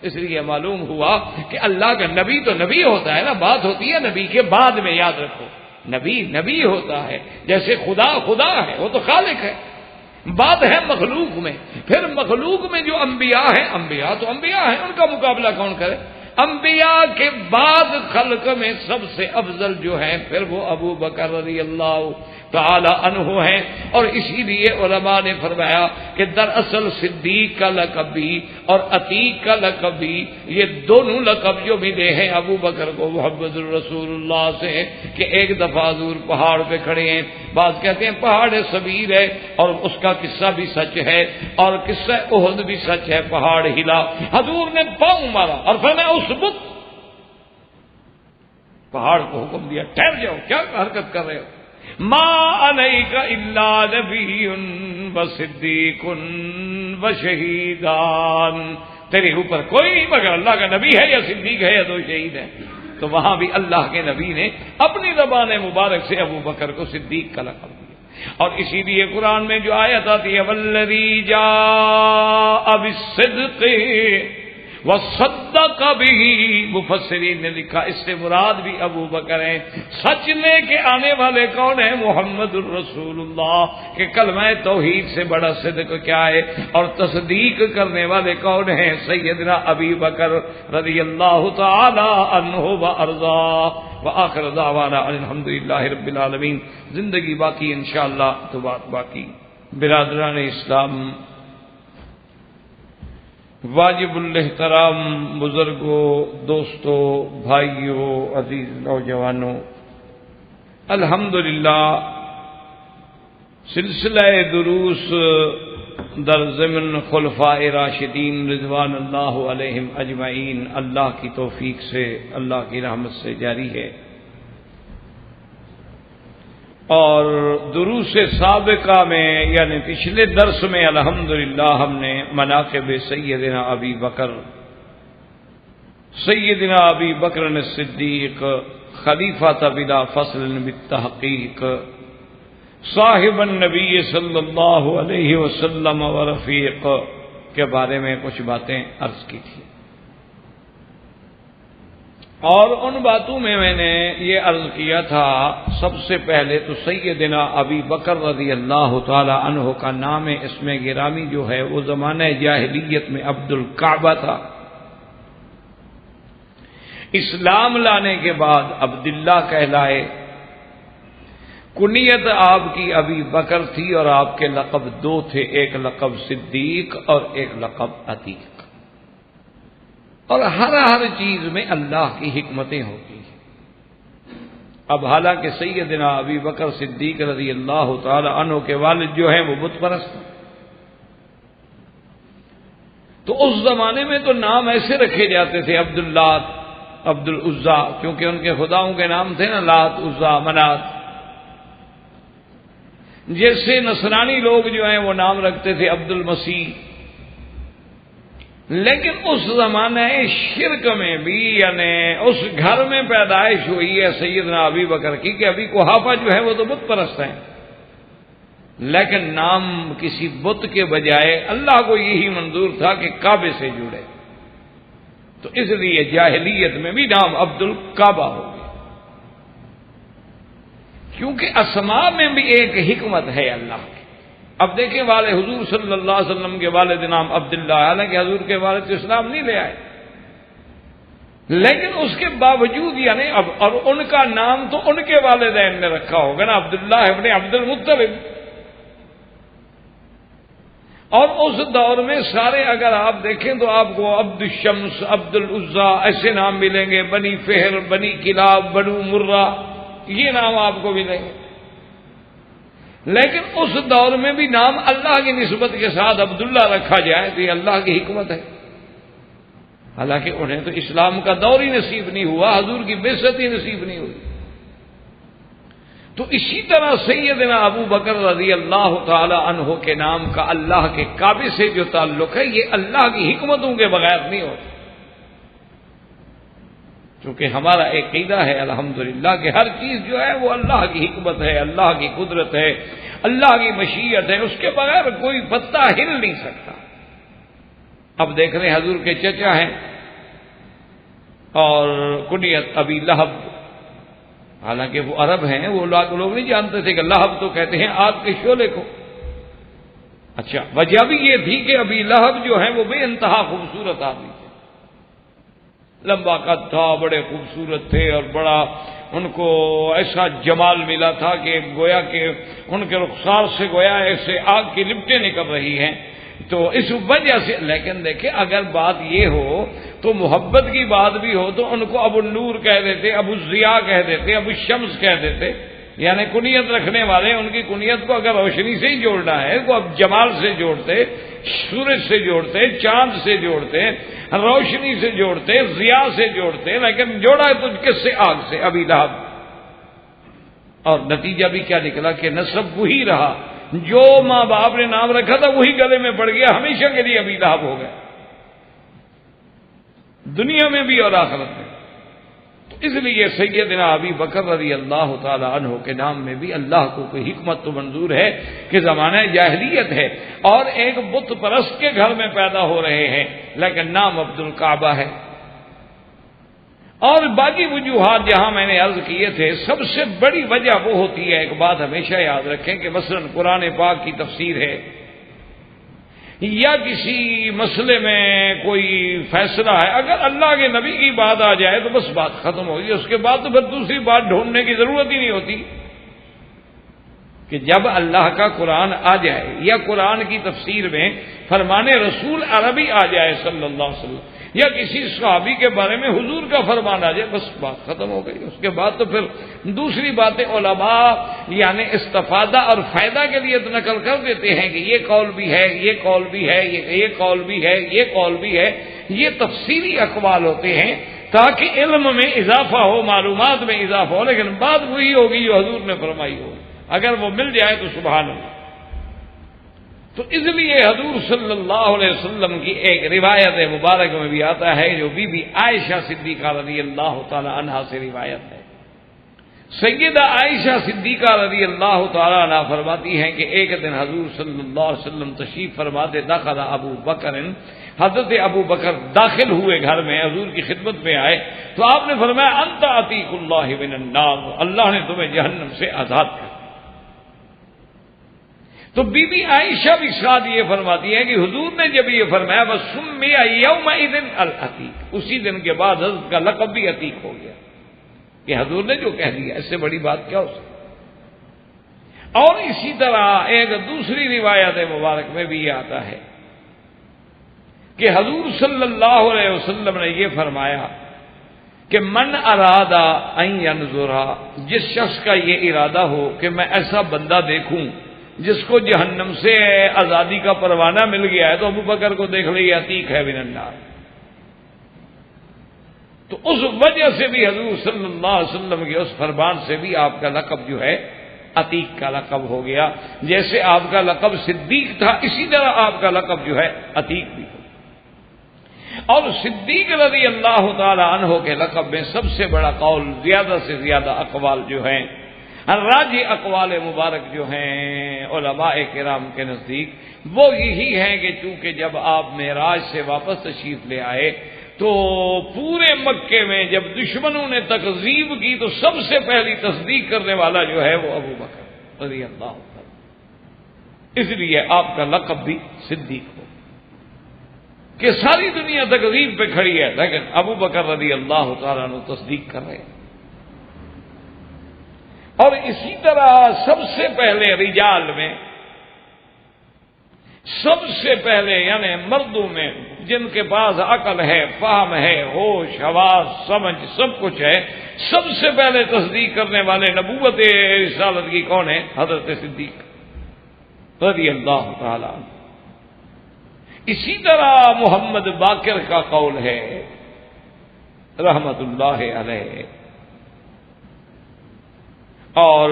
اس لیے معلوم ہوا کہ اللہ کا نبی تو نبی ہوتا ہے نا، بات ہوتی ہے نبی کے بعد میں. یاد رکھو نبی نبی ہوتا ہے، جیسے خدا خدا ہے، وہ تو خالق ہے. بات ہے مخلوق میں، پھر مخلوق میں جو انبیاء ہیں، انبیاء تو انبیاء ہیں، ان کا مقابلہ کون کرے؟ انبیاء کے بعد خلق میں سب سے افضل جو ہیں پھر وہ ابو بکر رضی اللہ تعالی عنہ ہیں. اور اسی لیے علماء نے فرمایا کہ دراصل صدیق کا لقب بھی اور عتیق کا لقب بھی، یہ دونوں لقب جو ملے ہیں ابو بکر کو محمد الرسول اللہ سے، کہ ایک دفعہ حضور پہاڑ پہ کھڑے ہیں. بعض کہتے ہیں پہاڑ صبیر ہے، اور اس کا قصہ بھی سچ ہے، اور قصہ احد بھی سچ ہے. پہاڑ ہلا، حضور نے پاؤں مارا اور فرمایا اسبت. پہاڑ کو حکم دیا ٹھہر جاؤ، کیا حرکت کر رہے ہو؟ ما علیک الا نبی وصدیق وشہیدان، تیرے اوپر کوئی نہیں مگر اللہ کا نبی ہے یا صدیق ہے یا دو شہید ہیں. تو وہاں بھی اللہ کے نبی نے اپنی زبان مبارک سے ابو بکر کو صدیق کا لقب دیا. اور اسی لیے قرآن میں جو آیت آتی ہے والذی جاء بالصدق وصدق به، مفسرین نے لکھا اس سے مراد بھی ابو بکر ہیں. سچ لے کے آنے والے کون ہیں؟ محمد الرسول اللہ، کہ کلمہ توحید سے بڑا صدق کیا ہے. اور تصدیق کرنے والے کون ہیں؟ سیدنا ابی بکر رضی اللہ تعالی عنہ وارضاہ. وآخر دعوانا الحمدللہ رب العالمین. زندگی باقی انشاءاللہ تو بات باقی. برادران اسلام، واجب الاحترام بزرگوں، دوستوں، بھائیوں، عزیز نوجوانوں، الحمدللہ سلسلہ دروس در ضمن خلفاء راشدین رضوان اللہ علیہم اجمعین اللہ کی توفیق سے، اللہ کی رحمت سے جاری ہے. اور دروس سابقہ میں یعنی پچھلے درس میں الحمدللہ ہم نے مناقب سیدنا ابی بکر الصدیق خلیفۃ بلا فصل بالتحقیق صاحب النبی صلی اللہ علیہ وسلم ورفیق کے بارے میں کچھ باتیں عرض کی تھی. اور ان باتوں میں نے یہ عرض کیا تھا سب سے پہلے تو سیدنا ابی بکر رضی اللہ تعالی عنہ کا نام اسم گرامی جو ہے وہ زمانہ جاہلیت میں عبد الکعبہ تھا. اسلام لانے کے بعد عبداللہ کہلائے. کنیت آپ کی ابی بکر تھی اور آپ کے لقب دو تھے، ایک لقب صدیق اور ایک لقب عتیق. اور ہر چیز میں اللہ کی حکمتیں ہوتی ہیں. اب حالانکہ سیدنا ابی بکر صدیق رضی اللہ تعالی عنہ کے والد جو ہیں وہ بت پرست ہیں، تو اس زمانے میں تو نام ایسے رکھے جاتے تھے عبداللہ، عبد العزا، کیونکہ ان کے خداؤں کے نام تھے نا، لات، عزا، منات۔ جیسے نصرانی لوگ جو ہیں وہ نام رکھتے تھے عبد المسیح۔ لیکن اس زمانے شرک میں بھی، یعنی اس گھر میں پیدائش ہوئی ہے سیدنا ابی بکر کی، کہ ابھی قحافہ جو ہے وہ تو بت پرست ہیں، لیکن نام کسی بت کے بجائے اللہ کو یہی منظور تھا کہ کعبے سے جڑے، تو اس لیے جاہلیت میں بھی نام عبد الکعبہ ہو گیا، کیونکہ اسماء میں بھی ایک حکمت ہے اللہ کی۔ اب دیکھیں والے حضور صلی اللہ علیہ وسلم کے والد نام عبداللہ، حالانکہ حضور کے والد اسلام نہیں لے آئے، لیکن اس کے باوجود یعنی اب اور ان کا نام تو ان کے والدین نے رکھا ہوگا نا، عبداللہ ابن عبد المطلب۔ اور اس دور میں سارے اگر آپ دیکھیں تو آپ کو عبد الشمس، عبد العزا ایسے نام ملیں گے، بنی فہر، بنی کلاب، بنو مرہ، یہ نام آپ کو ملیں گے۔ لیکن اس دور میں بھی نام اللہ کی نسبت کے ساتھ عبداللہ رکھا جائے تو یہ اللہ کی حکمت ہے، حالانکہ انہیں تو اسلام کا دور ہی نصیب نہیں ہوا، حضور کی بعثت ہی نصیب نہیں ہوئی۔ تو اسی طرح سیدنا ابو بکر رضی اللہ تعالی عنہ کے نام کا اللہ کے کعبے سے جو تعلق ہے، یہ اللہ کی حکمتوں کے بغیر نہیں ہوتا، کیونکہ ہمارا ایک عقیدہ ہے الحمدللہ کہ ہر چیز جو ہے وہ اللہ کی حکمت ہے، اللہ کی قدرت ہے، اللہ کی مشیت ہے، اس کے بغیر کوئی پتہ ہل نہیں سکتا۔ اب دیکھ رہے ہیں حضور کے چچا ہیں اور کنیت ابی لہب، حالانکہ وہ عرب ہیں، وہ لوگ نہیں جانتے تھے کہ لہب تو کہتے ہیں آگ کے شعلے کو۔ اچھا، وجہ بھی یہ تھی کہ ابی لہب جو ہیں وہ بے انتہا خوبصورت آدمی تھے، لمبا قد تھا، بڑے خوبصورت تھے، اور بڑا ان کو ایسا جمال ملا تھا کہ گویا کہ ان کے رخسار سے گویا ایسے آگ کی لپٹیں نکل رہی ہیں۔ تو اس وجہ سے، لیکن دیکھیں اگر بات یہ ہو تو محبت کی بات بھی ہو تو ان کو ابو النور کہہ دیتے، ابو الضیاء کہہ دیتے، ابو الشمس کہہ دیتے، یعنی کنیت رکھنے والے ان کی کنیت کو اگر روشنی سے ہی جوڑنا ہے تو اب جمال سے جوڑتے، سورج سے جوڑتے، چاند سے جوڑتے، روشنی سے جوڑتے، ضیاء سے جوڑتے، لیکن جوڑا ہے تو کس سے؟ آگ سے، ابی لہب۔ اور نتیجہ بھی کیا نکلا کہ نسب وہی رہا، جو ماں باپ نے نام رکھا تھا وہی گلے میں پڑ گیا، ہمیشہ کے لیے ابی لہب ہو گیا، دنیا میں بھی اور آخرت میں۔ تو اس لیے سیدنا ابی بکر رضی اللہ تعالی عنہ کے نام میں بھی اللہ کو کوئی حکمت تو منظور ہے کہ زمانہ جاہلیت ہے اور ایک بت پرست کے گھر میں پیدا ہو رہے ہیں، لیکن نام عبد الکعبہ ہے۔ اور باقی وجوہات جہاں میں نے عرض کیے تھے، سب سے بڑی وجہ وہ ہوتی ہے، ایک بات ہمیشہ یاد رکھیں کہ مثلا قرآن پاک کی تفسیر ہے یا کسی مسئلے میں کوئی فیصلہ ہے، اگر اللہ کے نبی کی بات آ جائے تو بس بات ختم ہوگی، اس کے بعد تو پھر دوسری بات ڈھونڈنے کی ضرورت ہی نہیں ہوتی۔ کہ جب اللہ کا قرآن آ جائے یا قرآن کی تفسیر میں فرمان رسول عربی آ جائے صلی اللہ علیہ وسلم، یا کسی صحابی کے بارے میں حضور کا فرمان آ جائے، بس بات ختم ہو گئی، اس کے بعد تو پھر دوسری باتیں علماء یعنی استفادہ اور فائدہ کے لیے تو نقل کر دیتے ہیں کہ یہ قول بھی ہے، یہ قول بھی ہے، یہ قول بھی ہے، یہ قول بھی ہے، یہ تفصیلی اقوال ہوتے ہیں تاکہ علم میں اضافہ ہو، معلومات میں اضافہ ہو، لیکن بات وہی ہوگی جو حضور نے فرمائی ہو، اگر وہ مل جائے تو سبحان اللہ۔ تو اس لیے حضور صلی اللہ علیہ وسلم کی ایک روایت مبارک میں بھی آتا ہے جو بی بی عائشہ صدیقہ رضی اللہ تعالی عنہا سے روایت ہے۔ سیدہ عائشہ صدیقہ رضی اللہ تعالی عنہا فرماتی ہیں کہ ایک دن حضور صلی اللہ علیہ وسلم تشریف فرماتے، دخل ابو بکر، حضرت ابو بکر داخل ہوئے گھر میں، حضور کی خدمت میں آئے تو آپ نے فرمایا انت عتیق اللہ من النار، اللہ نے تمہیں جہنم سے آزاد کر۔ تو بی بی عائشہ بھی ساتھ یہ فرماتی ہے کہ حضور نے جب یہ فرمایا بس سمی یومئذ العتیق، اسی دن کے بعد حضرت کا لقب بھی عتیق ہو گیا کہ حضور نے جو کہہ دیا، اس سے بڑی بات کیا ہو سکتی۔ اور اسی طرح ایک دوسری روایت مبارک میں بھی یہ آتا ہے کہ حضور صلی اللہ علیہ وسلم نے یہ فرمایا کہ من ارادہ ان ینظرا، جس شخص کا یہ ارادہ ہو کہ میں ایسا بندہ دیکھوں جس کو جہنم سے آزادی کا پروانہ مل گیا ہے، تو ابو بکر کو دیکھ لے، عتیق ہے من النار۔ تو اس وجہ سے بھی حضور صلی اللہ علیہ وسلم کے اس فرمان سے بھی آپ کا لقب جو ہے عتیق کا لقب ہو گیا۔ جیسے آپ کا لقب صدیق تھا، اسی طرح آپ کا لقب جو ہے عتیق بھی ہو۔ اور صدیق رضی اللہ تعالی عنہ کے لقب میں سب سے بڑا قول، زیادہ سے زیادہ اقوال جو ہیں، راجح اقوال مبارک جو ہیں علماء کرام کے نزدیک، وہ یہی ہیں کہ چونکہ جب آپ معراج سے واپس تشریف لے آئے تو پورے مکے میں جب دشمنوں نے تکذیب کی تو سب سے پہلی تصدیق کرنے والا جو ہے وہ ابو بکر رضی اللہ عنہ، اس لیے آپ کا لقب بھی صدیق ہو کہ ساری دنیا تکذیب پہ کھڑی ہے لیکن ابو بکر رضی اللہ تعالیٰ عنہ تصدیق کر رہے ہیں۔ اور اسی طرح سب سے پہلے رجال میں، سب سے پہلے یعنی مردوں میں جن کے پاس عقل ہے، فہم ہے، ہوش، حواس، سمجھ سب کچھ ہے، سب سے پہلے تصدیق کرنے والے نبوت رسالت کی کون ہے؟ حضرت صدیق رضی اللہ تعالی عنہ۔ اسی طرح محمد باقر کا قول ہے رحمت اللہ علیہ، اور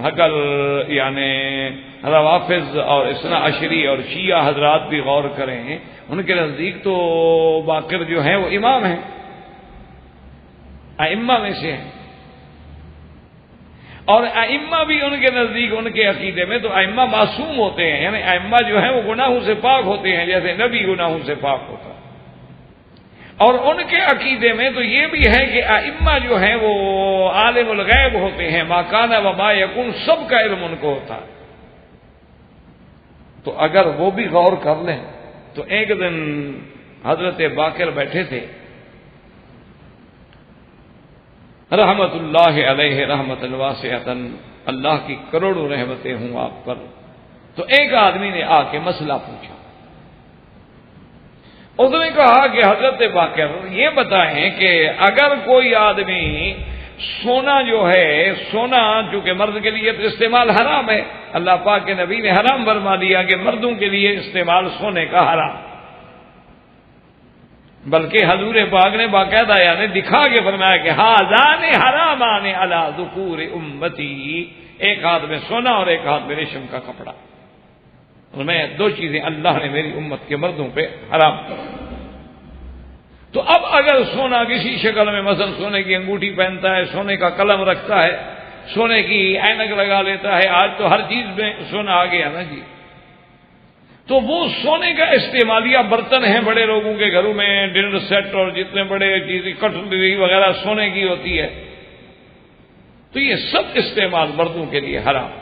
اگر یعنی روافض اور اثنا عشری اور شیعہ حضرات بھی غور کریں، ان کے نزدیک تو باقر جو ہیں وہ امام ہیں، ائمہ میں سے ہیں، اور ائمہ بھی ان کے نزدیک، ان کے عقیدے میں تو ائمہ معصوم ہوتے ہیں، یعنی ائمہ جو ہیں وہ گناہوں سے پاک ہوتے ہیں جیسے نبی گناہوں سے پاک ہوتا ہے۔ اور ان کے عقیدے میں تو یہ بھی ہے کہ ائمہ جو ہیں وہ عالم الغیب ہوتے ہیں، ما کان و ما یکون، سب کا علم ان کو ہوتا ہے۔ تو اگر وہ بھی غور کر لیں تو ایک دن حضرت باقر بیٹھے تھے رحمت اللہ علیہ رحمت واسعۃ، اللہ کی کروڑوں رحمتیں ہوں آپ پر۔ تو ایک آدمی نے آ کے مسئلہ پوچھا، اس نے کہا کہ حضرت باقر یہ بتائیں کہ اگر کوئی آدمی سونا جو ہے، سونا چونکہ مرد کے لیے تو استعمال حرام ہے، اللہ پاک کے نبی نے حرام فرما دیا کہ مردوں کے لیے استعمال سونے کا حرام، بلکہ حضور پاک نے باقاعدہ یعنی دکھا کے فرمایا کہ ہذان حرامان علی ذکور امتی، ایک ہاتھ میں سونا اور ایک ہاتھ میں ریشم کا کپڑا، میں دو چیزیں اللہ نے میری امت کے مردوں پہ حرام کر۔ تو اب اگر سونا کسی شکل میں مثلا سونے کی انگوٹھی پہنتا ہے، سونے کا قلم رکھتا ہے، سونے کی اینک لگا لیتا ہے، آج تو ہر چیز میں سونا آ گیا نا جی، تو وہ سونے کا استعمالیہ برتن ہیں بڑے لوگوں کے گھروں میں، ڈنر سیٹ اور جتنے بڑے چیزیں کٹلری وغیرہ سونے کی ہوتی ہے، تو یہ سب استعمال مردوں کے لیے حرام۔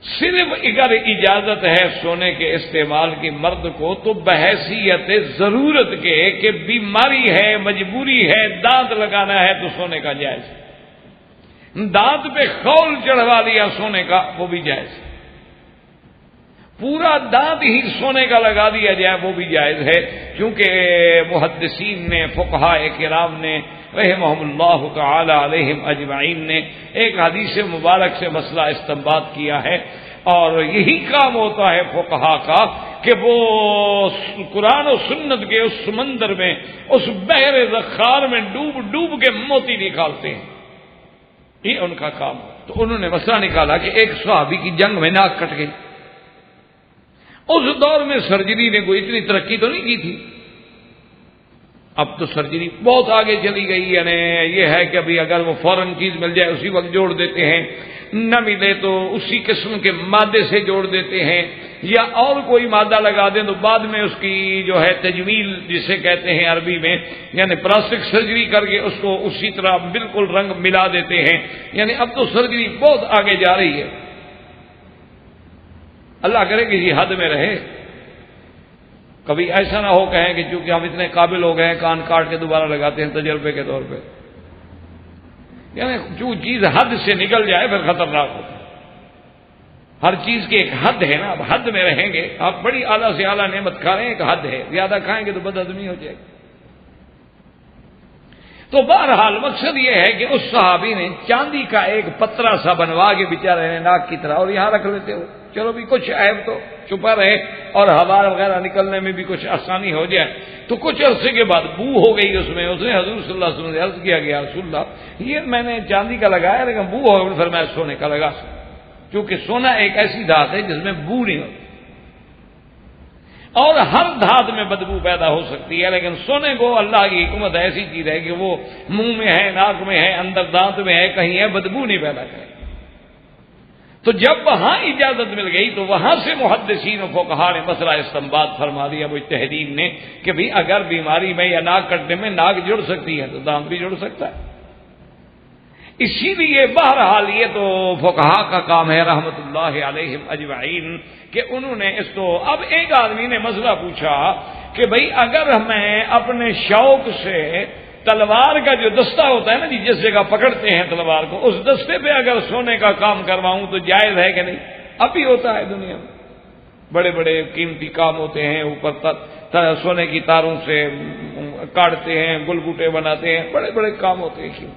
صرف اگر اجازت ہے سونے کے استعمال کی مرد کو تو بحیثیت ضرورت کے کہ بیماری ہے، مجبوری ہے، دانت لگانا ہے تو سونے کا جائز ہے، دانت پہ خول چڑھوا لیا سونے کا وہ بھی جائز ہے، پورا دانت ہی سونے کا لگا دیا جائے وہ بھی جائز ہے، کیونکہ محدثین نے، فقہاء کرام نے رحمہم اللہ تعالی علیہم اجمعین نے ایک حدیث مبارک سے مسئلہ استنباط کیا ہے، اور یہی کام ہوتا ہے فقہاء کا کہ وہ قرآن و سنت کے اس سمندر میں، اس بحر ذخار میں ڈوب ڈوب کے موتی نکالتے ہیں، یہ ان کا کام۔ تو انہوں نے مسئلہ نکالا کہ ایک صحابی کی جنگ میں ناک کٹ گئی، اس دور میں سرجری نے کوئی اتنی ترقی تو نہیں کی تھی، اب تو سرجری بہت آگے چلی گئی، یعنی یہ ہے کہ ابھی اگر وہ فوراً چیز مل جائے اسی وقت جوڑ دیتے ہیں، نہ ملے تو اسی قسم کے مادے سے جوڑ دیتے ہیں، یا اور کوئی مادہ لگا دیں تو بعد میں اس کی جو ہے تجمیل جسے کہتے ہیں عربی میں، یعنی پلاسٹک سرجری کر کے اس کو اسی طرح بالکل رنگ ملا دیتے ہیں، یعنی اب تو سرجری بہت آگے جا رہی ہے، اللہ کرے کسی حد میں رہے، کبھی ایسا نہ ہو کہیں کہ چونکہ ہم اتنے قابل ہو گئے ہیں کان کاٹ کے دوبارہ لگاتے ہیں تجربے کے طور پہ، یعنی جو چیز حد سے نکل جائے پھر خطرناک ہوتا ہے، ہر چیز کی ایک حد ہے نا، اب حد میں رہیں گے، آپ بڑی اعلیٰ سے اعلیٰ نعمت کھا رہے ہیں، ایک حد ہے، زیادہ کھائیں گے تو بد ہضمی ہو جائے گی۔ تو بہرحال مقصد یہ ہے کہ اس صحابی نے چاندی کا ایک پترا سا بنوا کے بیچارے نے ناک کی طرح اور یہاں رکھ لیتے ہو، چلو بھی کچھ عیب تو چھپا رہے اور ہوا وغیرہ نکلنے میں بھی کچھ آسانی ہو جائے۔ تو کچھ عرصے کے بعد بو ہو گئی اس میں، اس نے حضور صلی اللہ علیہ وسلم سے عرض کیا گیا رسول اللہ یہ میں نے چاندی کا لگایا لیکن بو ہو گئی، فرمایا سونے کا لگا، کیونکہ سونا ایک ایسی دھات ہے جس میں بو نہیں ہوتی، اور ہر دھات میں بدبو پیدا ہو سکتی ہے، لیکن سونے کو اللہ کی حکمت ایسی چیز ہے کہ وہ منہ میں ہے، ناک میں ہے، اندر دانت میں ہے، کہیں ہے، بدبو نہیں پیدا کرے۔ تو جب وہاں اجازت مل گئی تو وہاں سے محدثین و فقہا نے مسئلہ استنباط فرما دیا مجتہدین نے کہ بھی اگر بیماری میں یا ناک کٹنے میں ناک جڑ سکتی ہے تو دانت بھی جڑ سکتا ہے۔ اسی لیے بہرحال یہ تو فقہا کا کام ہے رحمت اللہ علیہم اجمعین کہ انہوں نے اس کو، اب ایک آدمی نے مسئلہ پوچھا کہ بھئی اگر میں اپنے شوق سے تلوار کا جو دستہ ہوتا ہے نا جی، جس جگہ پکڑتے ہیں تلوار کو، اس دستے پہ اگر سونے کا کام کرواؤں تو جائز ہے کہ نہیں؟ اب بھی ہوتا ہے دنیا میں، بڑے بڑے قیمتی کام ہوتے ہیں، اوپر سونے کی تاروں سے کاٹتے ہیں، گل بوٹے بناتے ہیں، بڑے بڑے کام ہوتے ہیں۔ کیوں؟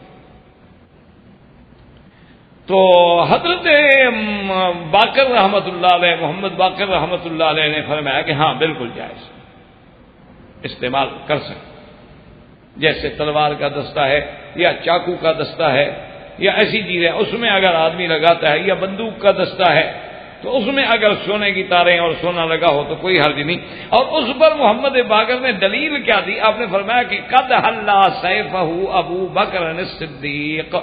تو حضرت باقر رحمت اللہ علیہ، محمد باقر رحمت اللہ علیہ نے فرمایا کہ ہاں بالکل جائز، استعمال کر سکتے، جیسے تلوار کا دستہ ہے یا چاقو کا دستہ ہے یا ایسی چیز ہے، اس میں اگر آدمی لگاتا ہے، یا بندوق کا دستہ ہے تو اس میں اگر سونے کی تاریں اور سونا لگا ہو تو کوئی حرج نہیں۔ اور اس پر محمد باقر نے دلیل کیا دی؟ آپ نے فرمایا کہ قد حلا سیفہ ابو بکر الصدیق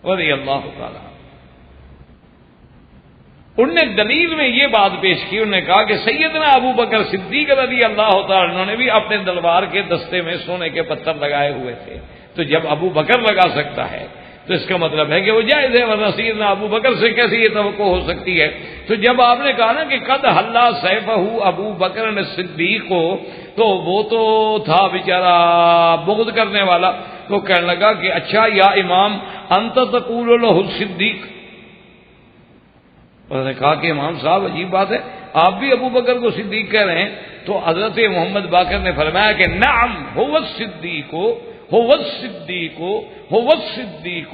رضی اللہ تعالی۔ انہوں نے دلیل میں یہ بات پیش کی، انہوں نے کہا کہ سیدنا ابو بکر صدیق رضی اللہ تعالی انہوں نے بھی اپنے تلوار کے دستے میں سونے کے پتھر لگائے ہوئے تھے، تو جب ابو بکر لگا سکتا ہے تو اس کا مطلب ہے کہ وہ جائز ہے، ورنہ سیدنا ابو بکر سے کیسے یہ توقع ہو سکتی ہے؟ تو جب آپ نے کہا نا کہ قد حلا سیفہ ابو بکر صدیق کو، تو وہ تو تھا بیچارہ بغض کرنے والا، تو کہنے لگا کہ اچھا یا امام انت تقول له الصدیق، انہوں نے کہا کہ امام صاحب عجیب بات ہے، آپ بھی ابو بکر کو صدیق کہہ رہے ہیں؟ تو حضرت محمد باقر نے فرمایا کہ نعم هو الصدیق هو الصدیق هو الصدیق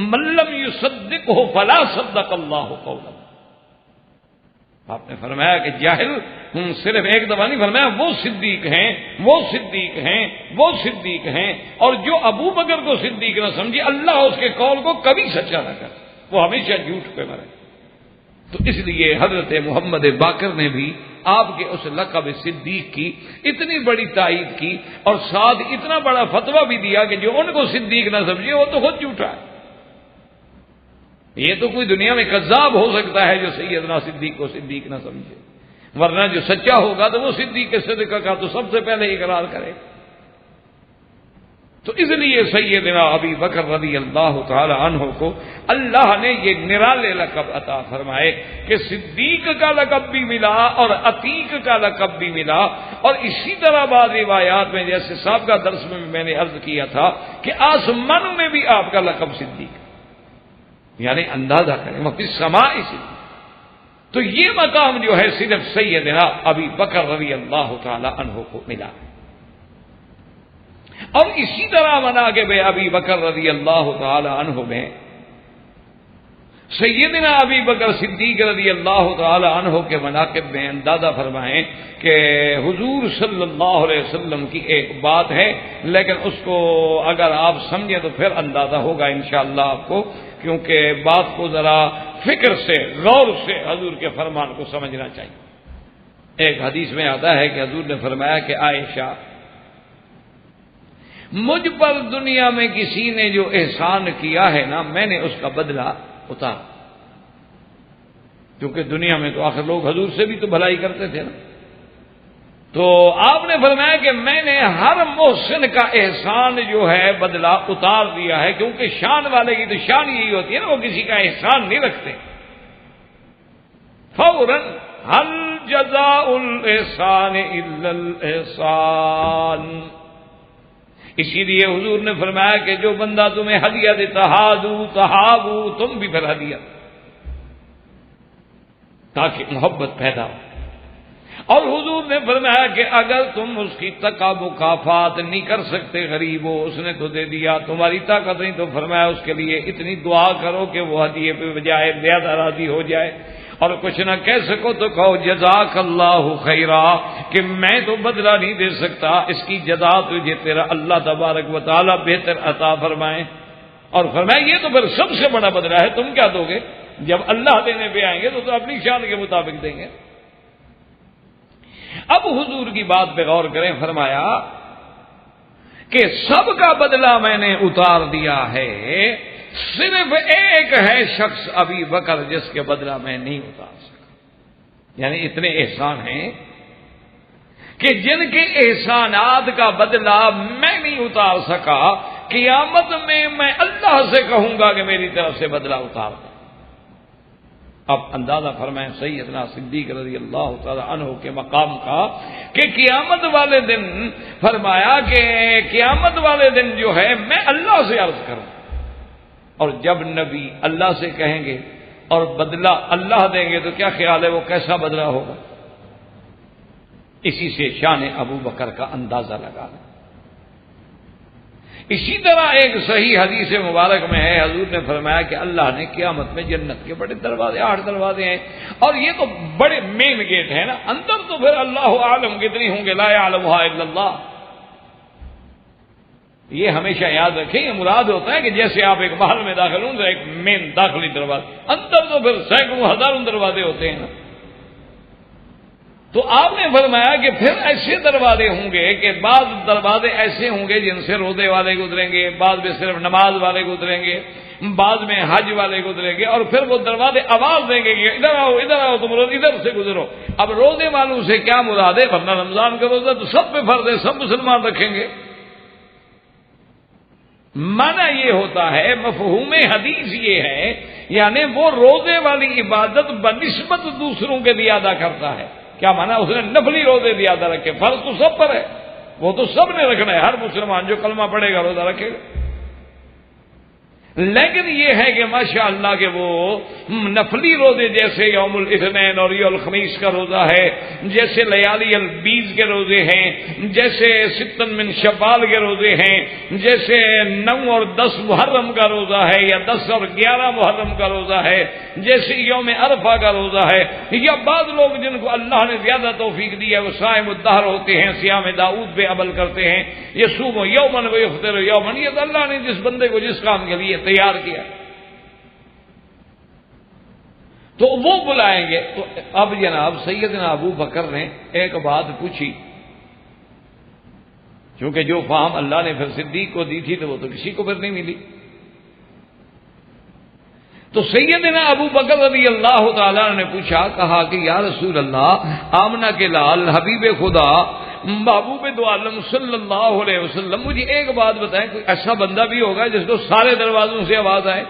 من لم يصدقه فلا صدق الله قوله۔ آپ نے فرمایا کہ جاہل صرف ایک دفعہ نہیں فرمایا، وہ صدیق ہیں، وہ صدیق ہیں، وہ صدیق ہیں، اور جو ابو بکر کو صدیق نہ سمجھے اللہ اس کے قول کو کبھی سچا نہ کر، وہ ہمیشہ جھوٹ پہ مرے۔ تو اس لیے حضرت محمد باقر نے بھی آپ کے اس لقب صدیق کی اتنی بڑی تائید کی، اور ساتھ اتنا بڑا فتویٰ بھی دیا کہ جو ان کو صدیق نہ سمجھے وہ تو خود جھوٹا ہے۔ یہ تو کوئی دنیا میں کذاب ہو سکتا ہے جو سیدنا صدیق کو صدیق نہ سمجھے، ورنہ جو سچا ہوگا تو وہ صدیق کے صدقہ کا تو سب سے پہلے اقرار کرے۔ تو اس لیے سیدنا ابی بکر رضی اللہ تعالی عنہ کو اللہ نے یہ نرالے لقب عطا فرمائے کہ صدیق کا لقب بھی ملا اور عتیق کا لقب بھی ملا، اور اسی طرح بعض روایات میں جیسے سابقہ درس میں نے عرض کیا تھا کہ آسمان میں بھی آپ کا لقب صدیق، یعنی اندازہ کریں وفی السماء صدیق۔ تو یہ مقام جو ہے صرف سیدنا ابی بکر رضی اللہ تعالی عنہ کو ملا، اور اسی طرح مناقب ابی بکر رضی اللہ تعالی عنہ میں سیدنا ابی بکر صدیق رضی اللہ تعالی عنہ کے مناقب میں اندازہ فرمائیں کہ حضور صلی اللہ علیہ وسلم کی ایک بات ہے، لیکن اس کو اگر آپ سمجھیں تو پھر اندازہ ہوگا انشاءاللہ آپ کو، کیونکہ بات کو ذرا فکر سے غور سے حضور کے فرمان کو سمجھنا چاہیے۔ ایک حدیث میں آتا ہے کہ حضور نے فرمایا کہ عائشہ، مجھ پر دنیا میں کسی نے جو احسان کیا ہے نا، میں نے اس کا بدلہ اتار، کیونکہ دنیا میں تو آخر لوگ حضور سے بھی تو بھلائی کرتے تھے نا، تو آپ نے فرمایا کہ میں نے ہر محسن کا احسان جو ہے بدلہ اتار دیا ہے، کیونکہ شان والے کی تو شان یہی ہوتی ہے نا، وہ کسی کا احسان نہیں رکھتے۔ فوراً هل جزاء الاحسان الا الاحسان، اسی لیے حضور نے فرمایا کہ جو بندہ تمہیں ہدیہ دے تہادو تہابو، تم بھی پھر ہدیہ، تاکہ محبت پیدا ہو۔ اور حضور نے فرمایا کہ اگر تم اس کی مکافات نہیں کر سکتے، غریب ہو، اس نے تو دے دیا، تمہاری طاقت نہیں، تو فرمایا اس کے لیے اتنی دعا کرو کہ وہ ہدیے پہ بجائے زیادہ راضی ہو جائے، اور کچھ نہ کہہ سکو تو کہو جزاک اللہ خیرا، کہ میں تو بدلہ نہیں دے سکتا، اس کی جزا تجھے تیرا اللہ تبارک و تعالی بہتر عطا فرمائے۔ اور فرمایا یہ تو پھر سب سے بڑا بدلہ ہے، تم کیا دو گے؟ جب اللہ دینے پہ آئیں گے تو اپنی شان کے مطابق دیں گے۔ اب حضور کی بات پہ غور کریں، فرمایا کہ سب کا بدلہ میں نے اتار دیا ہے، صرف ایک ہے شخص ابی بکر جس کے بدلہ میں نہیں اتار سکا۔ یعنی اتنے احسان ہیں کہ جن کے احسانات کا بدلہ میں نہیں اتار سکا، قیامت میں اللہ سے کہوں گا کہ میری طرف سے بدلہ اتار دیں۔ اب اندازہ فرمائیں سیدنا صدیق رضی اللہ تعالی عنہ کے مقام کا کہ قیامت والے دن، فرمایا کہ قیامت والے دن جو ہے میں اللہ سے عرض کروں، اور جب نبی اللہ سے کہیں گے اور بدلہ اللہ دیں گے تو کیا خیال ہے وہ کیسا بدلہ ہوگا؟ اسی سے شان ابو بکر کا اندازہ لگا لیں۔ اسی طرح ایک صحیح حدیث مبارک میں ہے، حضور نے فرمایا کہ اللہ نے قیامت میں جنت کے بڑے دروازے، 8 دروازے ہیں، اور یہ تو بڑے مین گیٹ ہیں نا، اندر تو پھر اللہ عالم کتنی ہوں گے، لا یعلمھا الا اللہ۔ یہ ہمیشہ یاد رکھیں، یہ مراد ہوتا ہے کہ جیسے آپ ایک محل میں داخل ہوں تو ایک مین داخلی دروازہ، اندر تو پھر سینکڑوں ہزاروں دروازے ہوتے ہیں نا۔ تو آپ نے فرمایا کہ پھر ایسے دروازے ہوں گے کہ بعض دروازے ایسے ہوں گے جن سے روزے والے گزریں گے، بعض میں صرف نماز والے گزریں گے، بعض میں حج والے گزریں گے، اور پھر وہ دروازے آواز دیں گے کہ ادھر آؤ تم روز ادھر سے گزرو۔ اب روزے والوں سے کیا مراد ہے؟ ورنہ رمضان کا روزہ تو سب پہ فرض ہے، سب مسلمان رکھیں گے۔ معنی یہ ہوتا ہے، مفہوم حدیث یہ ہے، یعنی وہ روزے والی عبادت بنسبت دوسروں کے لیے ادا کرتا ہے۔ کیا مانا؟ اس نے نفلی روزے بھی ادا رکھے، فرض تو سب پر ہے، وہ تو سب نے رکھنا ہے، ہر مسلمان جو کلمہ پڑھے گا روزہ رکھے گا۔ لیکن یہ ہے کہ ماشاءاللہ کہ وہ نفلی روزے جیسے یوم الاثنین اور یوم الخمیس کا روزہ ہے، جیسے لیالی البیض کے روزے ہیں، جیسے ستن من شوال کے روزے ہیں، جیسے 9 اور 10 محرم کا روزہ ہے، یا 10 اور 11 محرم کا روزہ ہے، جیسے یوم عرفہ کا روزہ ہے، یا بعض لوگ جن کو اللہ نے زیادہ توفیق دی ہے وہ صائم الدہر ہوتے ہیں، صیام داؤد پہ عمل کرتے ہیں، یصوم یومن و یفطر یومن۔ یہ تو اللہ نے جس بندے کو جس کام کے لیے تیار کیا تو وہ بلائیں گے۔ تو اب جناب سیدنا ابو بکر نے ایک بات پوچھی، چونکہ جو فہم اللہ نے پھر صدیق کو دی تھی تو وہ تو کسی کو پھر نہیں ملی۔ تو سیدنا ابو بکر رضی اللہ تعالیٰ نے پوچھا، کہا کہ یا رسول اللہ، آمنہ کے لال، حبیب خدا، محبوب دو عالم صلی اللہ علیہ وسلم، مجھے ایک بات بتائیں، کوئی ایسا بندہ بھی ہوگا جس کو سارے دروازوں سے آواز آئے،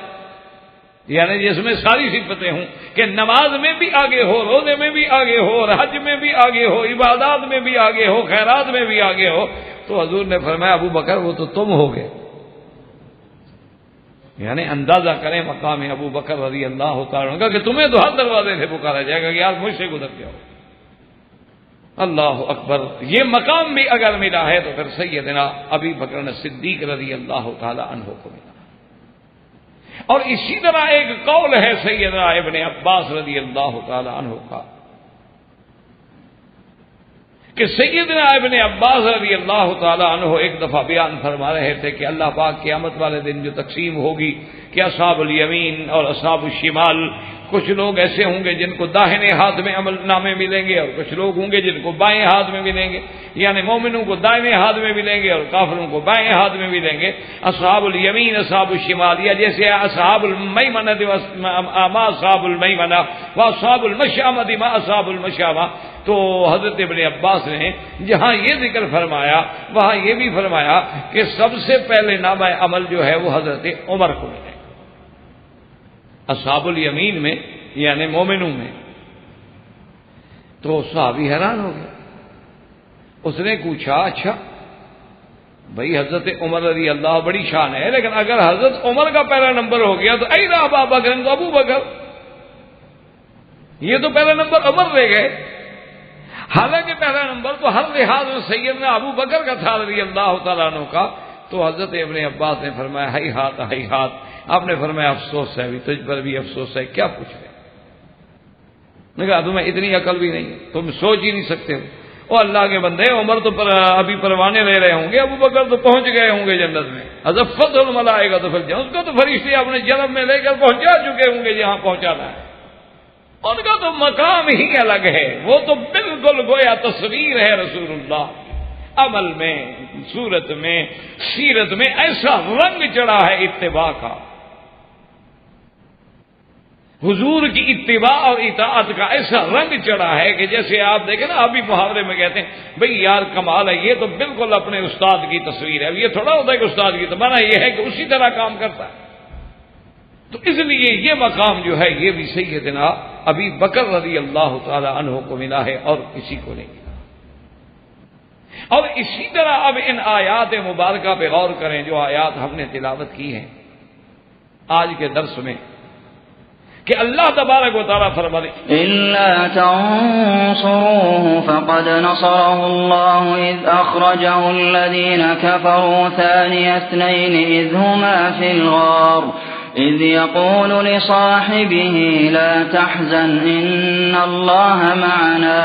یعنی جس میں ساری صفتیں ہوں کہ نماز میں بھی آگے ہو، روزے میں بھی آگے ہو، اور حج میں بھی آگے ہو، عبادات میں بھی آگے ہو، خیرات میں بھی آگے ہو؟ تو حضور نے فرمایا ابو بکر وہ تو تم ہوگے۔ یعنی اندازہ کریں مقام ابو بکر رضی اللہ تعالیٰ عنہ کہ تمہیں تو ہر دروازے سے پکارا جائے گا کہ یار مجھ سے گزر جاؤ۔ اللہ اکبر! یہ مقام بھی اگر ملا ہے تو پھر سیدنا ابی بکر صدیق رضی اللہ تعالی عنہ کو ملا۔ اور اسی طرح ایک قول ہے سیدنا ابن عباس رضی اللہ تعالی عنہ کا کہ سیدنا ابن عباس رضی اللہ تعالی عنہ ایک دفعہ بیان فرما رہے تھے کہ اللہ پاک قیامت والے دن جو تقسیم ہوگی کہ اصحاب الیمین اور اصحاب الشمال، کچھ لوگ ایسے ہوں گے جن کو داہنے ہاتھ میں عمل نامے ملیں گے، اور کچھ لوگ ہوں گے جن کو بائیں ہاتھ میں ملیں گے، یعنی مومنوں کو دائیں ہاتھ میں ملیں گے اور کافروں کو بائیں ہاتھ میں ملیں گے۔ اصحاب الیمین اصحاب الشمال، یا جیسے اصحاب المیمنہ ما اصحاب المیمنہ واصحاب المشأمہ ما اصحاب المشأمہ۔ تو حضرت ابن عباس نے جہاں یہ ذکر فرمایا وہاں یہ بھی فرمایا کہ سب سے پہلے نامہ عمل جو ہے وہ حضرت عمر کو ملے، اصحاب الیمین میں یعنی مومنوں میں۔ تو صحابی حیران ہو گیا، اس نے پوچھا اچھا بھائی حضرت عمر رضی اللہ بڑی شان ہے، لیکن اگر حضرت عمر کا پہلا نمبر ہو گیا تو اے ابا بکر، تو ابو بکر، یہ تو پہلا نمبر عمر لے گئے۔ حالانکہ پہلا نمبر تو ہر لحاظ میں سیدنا ابو بکر کا تھا رضی اللہ تعالیٰ عنہ کا. تو حضرت ابن عباس نے فرمایا ہائی ہاتھ. آپ نے فرمایا افسوس ہے, ابھی تجھ پر بھی افسوس ہے, کیا پوچھ رہے؟ نے کہا تمہیں اتنی عقل بھی نہیں, تم سوچ ہی نہیں سکتے ہو. او اللہ کے بندے, عمر تو ابھی پروانے لے رہے ہوں گے, ابو بکر تو پہنچ گئے ہوں گے جنت میں, ازفت الملائکہ تو پھر اس کو تو فرشتے اپنے جنم میں لے کر پہنچا چکے ہوں گے جہاں پہنچانا ہے. ان کا تو مقام ہی الگ ہے, وہ تو بالکل گویا تصویر ہے رسول اللہ. عمل میں, صورت میں, سیرت میں ایسا رنگ چڑھا ہے اتباع کا, حضور کی اتباع اور اطاعت کا ایسا رنگ چڑھا ہے کہ جیسے آپ دیکھیں نا, ابھی محاورے میں کہتے ہیں بھئی یار کمال ہے, یہ تو بالکل اپنے استاد کی تصویر ہے. یہ تھوڑا ہوتا ہے کہ استاد کی, تو مانا یہ ہے کہ اسی طرح کام کرتا ہے. تو اس لیے یہ مقام جو ہے یہ بھی سیدنا ابی بکر رضی اللہ تعالی عنہ کو ملا ہے اور کسی کو نہیں ملا. اور اسی طرح اب ان آیات مبارکہ پہ غور کریں جو آیات ہم نے تلاوت کی ہیں آج کے درس میں, کہ اللہ تبارک و تعالیٰ فرماتے إِلَّا تَنصُرُوهُ فَقَدْ نَصَرَهُ اللَّهُ إِذْ أَخْرَجَهُ الَّذِينَ كَفَرُوا ثَانِيَ اثْنَيْنِ إِذْ هُمَا فِي الْغَارِ إِذْ يَقُولُ لِصَاحِبِهِ لَا تَحْزَنْ إِنَّ اللَّهَ مَعَنَا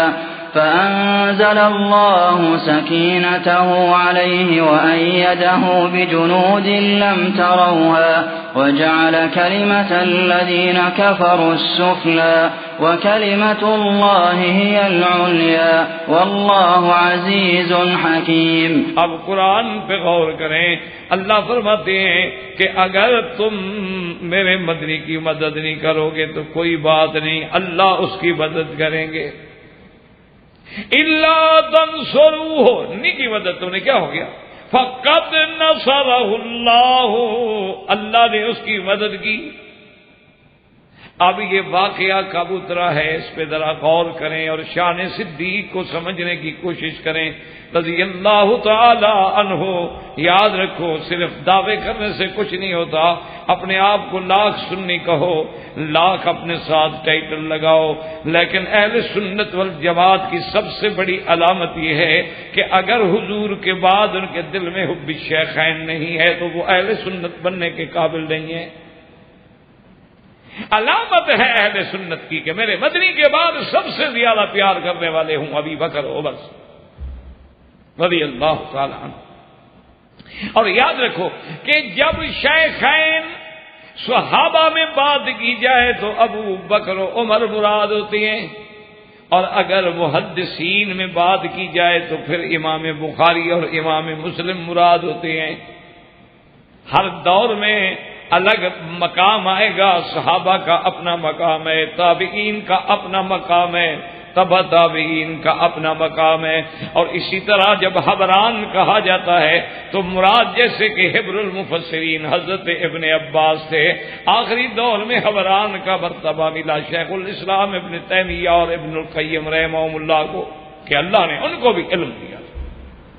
فأنزل الله سكينته عليه وأيده بجنود لم تروها وجعل كلمة الذين كفروا السفلى وكلمة الله هي العليا والله عزيز حكيم. اب قرآن پہ غور کریں, اللہ فرماتے ہیں کہ اگر تم میرے مدنی کی مدد نہیں کرو گے تو کوئی بات نہیں, اللہ اس کی مدد کریں گے. الا تنصروہ, نہیں کی مدد تم نے کیا ہو گیا, فقد نصرہ اللہ, اللہ نے اس کی مدد کی. اب یہ واقعہ کب اترا ہے اس پہ ذرا غور کریں اور شان صدیق کو سمجھنے کی کوشش کریں رضی اللہ تعالی عنہ. یاد رکھو صرف دعوے کرنے سے کچھ نہیں ہوتا, اپنے آپ کو لاکھ سنی کہو, لاکھ اپنے ساتھ ٹائٹل لگاؤ, لیکن اہل سنت والجماعت کی سب سے بڑی علامت یہ ہے کہ اگر حضور کے بعد ان کے دل میں حب الشیخین نہیں ہے تو وہ اہل سنت بننے کے قابل نہیں ہے. علامت ہے اہل سنت کی کہ میرے مدنی کے بعد سب سے زیادہ پیار کرنے والے ہوں ابی بکر عمر رضی اللہ تعالی عنہ. اور یاد رکھو کہ جب شیخین صحابہ میں بات کی جائے تو ابو بکر و عمر مراد ہوتے ہیں, اور اگر محدثین میں بات کی جائے تو پھر امام بخاری اور امام مسلم مراد ہوتے ہیں. ہر دور میں الگ مقام آئے گا, صحابہ کا اپنا مقام ہے, تابعین کا اپنا مقام ہے, تبع تابعین کا اپنا مقام ہے. اور اسی طرح جب حبران کہا جاتا ہے تو مراد جیسے کہ حبر المفسرین حضرت ابن عباس تھے, آخری دور میں حبران کا مرتبہ ملا شیخ الاسلام ابن تیمیہ اور ابن القیم رحمہم اللہ کو, کہ اللہ نے ان کو بھی علم دیا.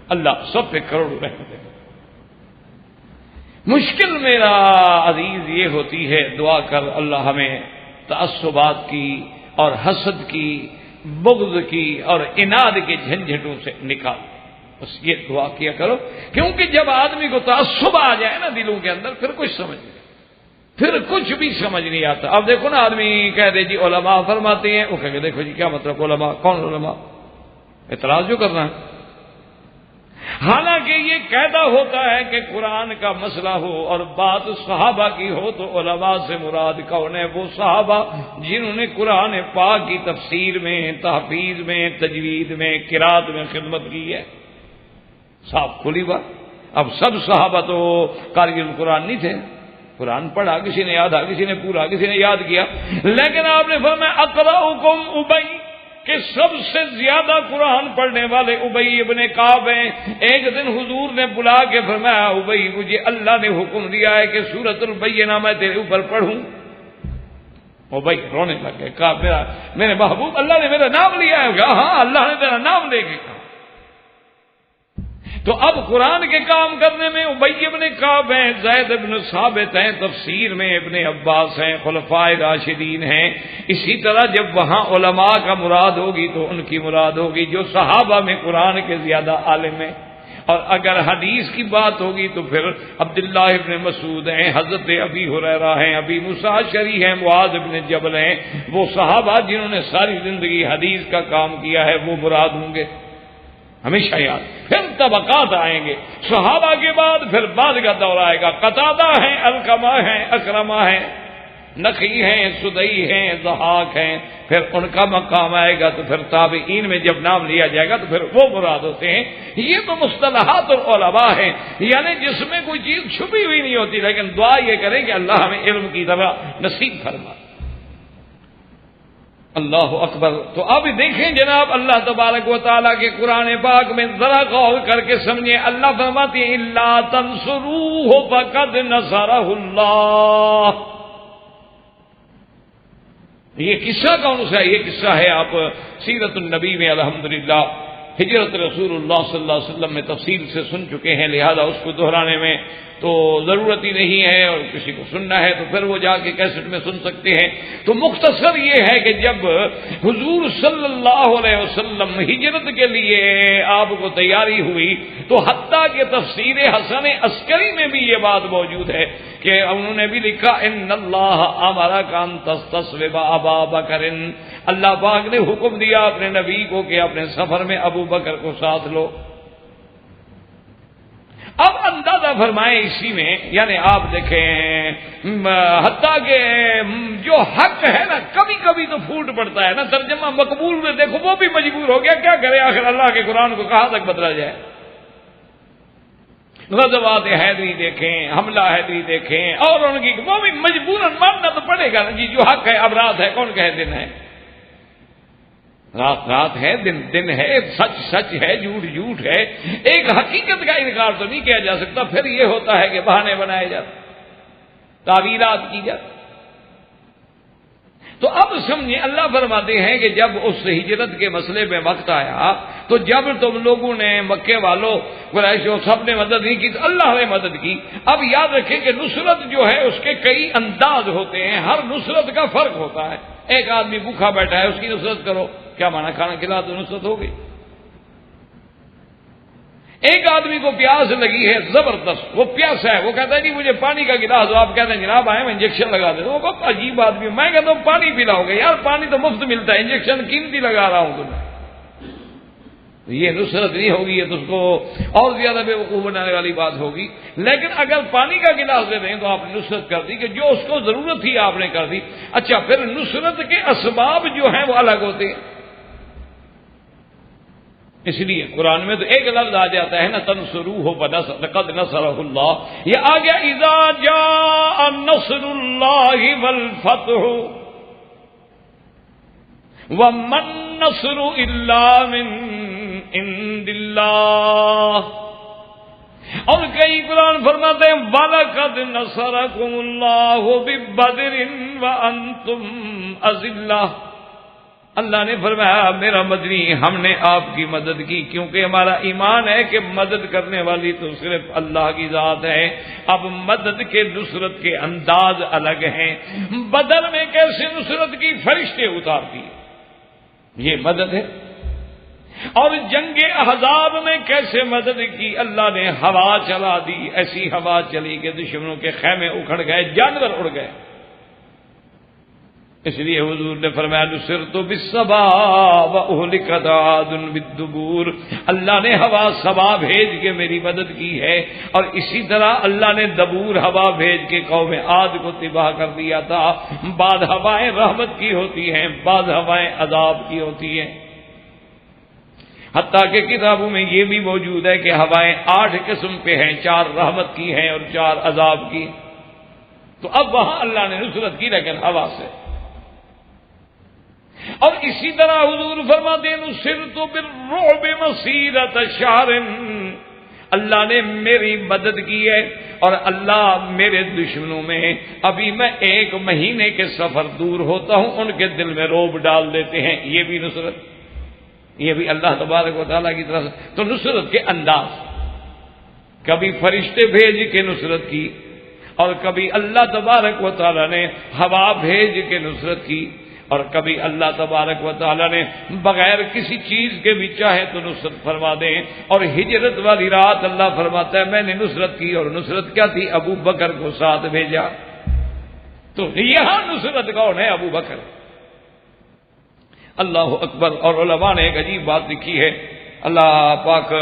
اللہ سب پہ کروڑ رحمت ہے. مشکل میرا عزیز یہ ہوتی ہے, دعا کر اللہ ہمیں تعصبات کی اور حسد کی, بغض کی اور عناد کے جھنجھٹوں سے نکال. بس یہ دعا کیا کرو, کیونکہ جب آدمی کو تعصب آ جائے نا دلوں کے اندر پھر کچھ سمجھ نہیں, پھر کچھ بھی سمجھ نہیں آتا. اب دیکھو نا آدمی کہہ دے جی علماء فرماتے ہیں, وہ کہہ دیکھو جی کیا مطلب علماء, کون علماء, اعتراض جو کرنا ہے. حالانکہ یہ قاعدہ ہوتا ہے کہ قرآن کا مسئلہ ہو اور بات صحابہ کی ہو تو علماء سے مراد کون ہے؟ وہ صحابہ جنہوں نے قرآن پاک کی تفسیر میں, تحفیظ میں, تجوید میں, قرات میں خدمت کی ہے. صاف کھلی بات. اب سب صحابہ تو قاری القرآن نہیں تھے, قرآن پڑھا کسی نے یاد, کسی نے پورا, کسی نے یاد کیا, لیکن آپ نے فرمایا اقرأکم ابی, کہ سب سے زیادہ قرآن پڑھنے والے ابی ابن کعب ہیں. ایک دن حضور نے بلا کے فرمایا ابی مجھے اللہ نے حکم دیا ہے کہ سورۃ البینہ میں تیرے اوپر پڑھوں. ابی رونے لگ گئے, کہا میرے محبوب اللہ نے میرا نام لیا ہے. ہاں اللہ نے تیرا نام لے کے کہا. تو اب قرآن کے کام کرنے میں ابی ابن کعب ہیں، زید ابن ثابت ہیں، تفسیر میں ابن عباس ہیں، خلفائے راشدین ہیں. اسی طرح جب وہاں علماء کا مراد ہوگی تو ان کی مراد ہوگی جو صحابہ میں قرآن کے زیادہ عالم ہیں. اور اگر حدیث کی بات ہوگی تو پھر عبداللہ ابن مسعود ہیں، حضرت ابی ہریرہ ہیں، ابی موسیٰ اشعری ہیں، معاذ ابن جبل ہیں. وہ صحابہ جنہوں نے ساری زندگی حدیث کا کام کیا ہے وہ مراد ہوں گے ہمیشہ یاد. پھر طبقات آئیں گے، صحابہ کے بعد پھر بعد کا دور آئے گا. قتادہ ہیں، علقمہ ہیں، اکرمہ ہیں، نخعی ہیں، سدئی ہیں، ضحاک ہیں. پھر ان کا مقام آئے گا تو پھر تابعین میں جب نام لیا جائے گا تو پھر وہ مراد ہوتے ہیں. یہ تو مصطلحات العلماء ہیں، یعنی جس میں کوئی چیز چھپی ہوئی نہیں ہوتی، لیکن دعا یہ کریں کہ اللہ ہمیں علم کی طرح نصیب فرما. اللہ اکبر. تو اب دیکھیں جناب اللہ تبارک و تعالیٰ کے قرآن پاک میں ذرا غور کر کے سمجھیں. اللہ فرماتے ہیں الا تنصروہ فقد نصرہ اللہ. یہ قصہ کون سا ہے؟ یہ قصہ ہے آپ سیرت النبی میں الحمدللہ ہجرت رسول اللہ صلی اللہ علیہ وسلم میں تفصیل سے سن چکے ہیں، لہذا اس کو دہرانے میں تو ضرورت ہی نہیں ہے. اور کسی کو سننا ہے تو پھر وہ جا کے کیسٹ میں سن سکتے ہیں. تو مختصر یہ ہے کہ جب حضور صلی اللہ علیہ وسلم ہجرت کے لیے آپ کو تیاری ہوئی تو حتیٰ کہ تفسیر حسن عسکری میں بھی یہ بات موجود ہے کہ انہوں نے بھی لکھا ان اللہ امرک ان تستصحب ابا بکر. اللہ پاک نے حکم دیا اپنے نبی کو کہ اپنے سفر میں ابو بکر کو ساتھ لو. اب اندازہ فرمائیں اسی میں، یعنی آپ دیکھیں حتیٰ کہ جو حق ہے نا کبھی کبھی تو پھوٹ پڑتا ہے نا. ترجمہ مقبول میں دیکھو وہ بھی مجبور ہو گیا، کیا کرے آخر اللہ کے قرآن کو کہاں تک بدلا جائے. غزوات حیدری دیکھیں، حملہ حیدری دیکھیں، اور ان کی وہ بھی مجبوراً ماننا تو پڑے گا نا جی. جو حق ہے اب رات ہے، کون کہے دن ہے؟ رات رات ہے، دن دن ہے، سچ سچ ہے، جھوٹ جھوٹ ہے. ایک حقیقت کا انکار تو نہیں کیا جا سکتا. پھر یہ ہوتا ہے کہ بہانے بنائے جاتے، تعویلات کی جاتی. تو اب سمجھیں اللہ فرماتے ہیں کہ جب اس ہجرت کے مسئلے میں وقت آیا تو جب تم لوگوں نے مکے والوں قریشوں سب نے مدد نہیں کی تو اللہ نے مدد کی. اب یاد رکھیں کہ نصرت جو ہے اس کے کئی انداز ہوتے ہیں، ہر نصرت کا فرق ہوتا ہے. ایک آدمی بھوکا بیٹھا ہے اس کی نصرت کرو، کیا مانا کھانا کھلا تو نصرت ہو گئی. ایک آدمی کو پیاس لگی ہے زبردست، وہ پیاس ہے، وہ کہتا ہے جی مجھے پانی کا گلاس دو. آپ کہتے ہیں جناب آئے میں انجیکشن لگا دیتا ہوں. وہ بہت عجیب آدمی. میں کہتا ہوں پانی پلاؤ گے؟ یار پانی تو مفت ملتا ہے، انجیکشن قیمتی لگا رہا ہوں تمہیں. یہ نصرت نہیں ہوگی، یہ تو اس کو اور زیادہ بے وقوف بنانے والی بات ہوگی. لیکن اگر پانی کا گلاس دے دیں تو آپ نے نصرت کر دی کہ جو اس کو ضرورت تھی آپ نے کر دی. اچھا پھر نصرت کے اسباب جو ہیں وہ الگ ہوتے ہیں. اس لیے قرآن میں تو ایک لفظ آ جاتا ہے نا تنصروہ فقد نصرہ اللہ. یہ آ گیا اذا جاء نصر اللہ والفتح وما النصر الا من عند اللہ. اور کئی قرآن فرماتے ہیں وَلَقَدْ نَصَرَكُمُ اللَّهُ بِبَدْرٍ وَأَنْتُمْ أَذِلَّةٌ. اللہ نے فرمایا میرا مدنی ہم نے آپ کی مدد کی، کیونکہ ہمارا ایمان ہے کہ مدد کرنے والی تو صرف اللہ کی ذات ہے. اب مدد کے نصرت کے انداز الگ ہیں. بدر میں کیسے نصرت کی؟ فرشتے اتار دیے، یہ مدد ہے. اور جنگ احزاب میں کیسے مدد کی؟ اللہ نے ہوا چلا دی، ایسی ہوا چلی کہ دشمنوں کے خیمے اکھڑ گئے، جانور اڑ گئے. اس لیے حضور نے فرمایا نصرت بالصبا واہلكت عاد بالدبور. اللہ نے ہوا صبا بھیج کے میری مدد کی ہے، اور اسی طرح اللہ نے دبور ہوا بھیج کے قوم عاد کو تباہ کر دیا تھا. بعض ہوائیں رحمت کی ہوتی ہیں، بعض ہوائیں عذاب کی ہوتی ہیں. حتیٰ کہ کتابوں میں یہ بھی موجود ہے کہ ہوائیں 8 قسم پہ ہیں، 4 رحمت کی ہیں اور 4 عذاب کی. تو اب وہاں اللہ نے نصرت کی لیکن ہوا سے. اور اسی طرح حضور فرماتے ہیں نصرت بالرعب مسیرۃ شہر. اللہ نے میری مدد کی ہے اور اللہ میرے دشمنوں میں ابھی میں 1 مہینے کے سفر دور ہوتا ہوں ان کے دل میں رعب ڈال دیتے ہیں. یہ بھی نصرت، یہ بھی اللہ تبارک و تعالیٰ کی طرف سے. تو نصرت کے انداز کبھی فرشتے بھیج کے نصرت کی، اور کبھی اللہ تبارک و تعالی نے ہوا بھیج کے نصرت کی، اور کبھی اللہ تبارک و تعالی نے بغیر کسی چیز کے بھی چاہے تو نصرت فرما دیں۔ اور ہجرت والی رات اللہ فرماتا ہے میں نے نصرت کی، اور نصرت کیا تھی؟ ابو بکر کو ساتھ بھیجا۔ تو یہاں نصرت کون ہے؟ ابو بکر۔ اللہ اکبر۔ اور علماء نے ایک عجیب بات لکھی ہے، اللہ پاک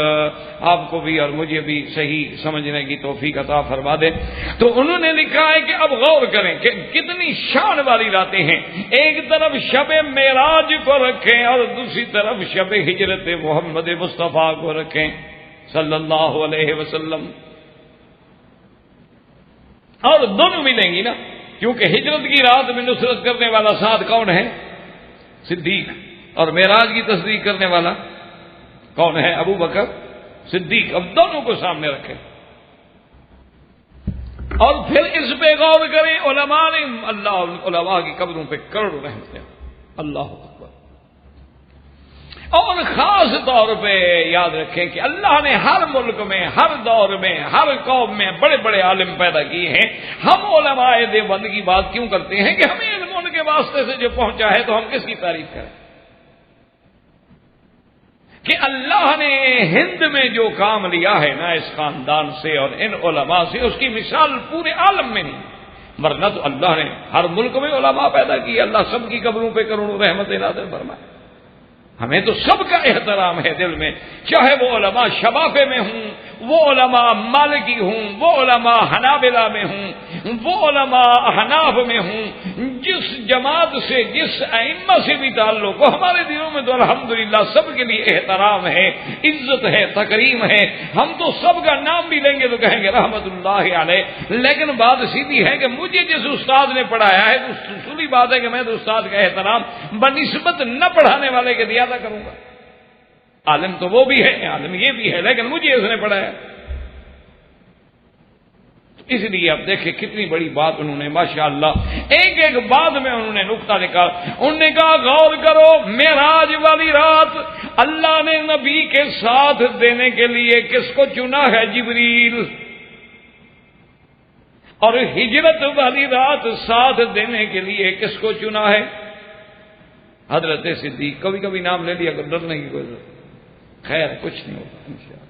آپ کو بھی اور مجھے بھی صحیح سمجھنے کی توفیق عطا فرما دے۔ تو انہوں نے لکھا ہے کہ اب غور کریں کہ کتنی شان والی راتیں ہیں، ایک طرف شب معراج کو رکھیں اور دوسری طرف شب ہجرت محمد مصطفیٰ کو رکھیں صلی اللہ علیہ وسلم، اور دونوں ملیں گی نا، کیونکہ ہجرت کی رات میں نصرت کرنے والا ساتھ کون ہے؟ صدیق، اور معراج کی تصدیق کرنے والا کون ہے؟ ابو بکر صدیق۔ اب دونوں کو سامنے رکھیں اور پھر اس پہ غور کریں۔ علماء نے اللہ علماء کی قبروں پہ کروڑوں رحمتیں، اللہ اکبر۔ اور خاص طور پہ یاد رکھیں کہ اللہ نے ہر ملک میں، ہر دور میں، ہر قوم میں بڑے بڑے عالم پیدا کیے ہیں۔ ہم علماء دیوبند کی بات کیوں کرتے ہیں کہ ہمیں علم ان کے واسطے سے جو پہنچا ہے تو ہم کس کی تعریف کریں؟ کہ اللہ نے ہند میں جو کام لیا ہے نا اس خاندان سے اور ان علماء سے، اس کی مثال پورے عالم میں نہیں، ورنہ تو اللہ نے ہر ملک میں علماء پیدا کیے، اللہ سب کی قبروں پہ کروڑوں رحمت نازل فرمائے۔ ہمیں تو سب کا احترام ہے دل میں، چاہے وہ علماء شفافے میں ہوں، وہ علماء مالکی ہوں، وہ علماء حنابلہ میں ہوں، وہ علماء احناف میں ہوں، جس جماعت سے جس ائمہ سے بھی تعلق ہو، ہمارے دلوں میں تو الحمدللہ سب کے لیے احترام ہے، عزت ہے، تکریم ہے۔ ہم تو سب کا نام بھی لیں گے تو کہیں گے رحمت اللہ علیہ، لیکن بات سیدھی ہے کہ مجھے جس استاد نے پڑھایا ہے تو اصولی بات ہے کہ میں تو استاد کا احترام بنسبت نہ پڑھانے والے کے دیا کروں گا۔ عالم تو وہ بھی ہے، عالم یہ بھی ہے، لیکن مجھے اس نے پڑھایا۔ اس لیے اب دیکھیں کتنی بڑی بات انہوں نے ماشاءاللہ ایک ایک بات میں انہوں نے نقطہ نکالا۔ انہوں نے کہا غور کرو، معراج والی رات اللہ نے نبی کے ساتھ دینے کے لیے کس کو چنا ہے؟ جبریل۔ اور ہجرت والی رات ساتھ دینے کے لیے کس کو چنا ہے؟ حضرت صدیق۔ کبھی کبھی نام لے لیا کر، ڈرنے کی کوئی ضرورت، خیر کچھ نہیں ہوگا انشاءاللہ۔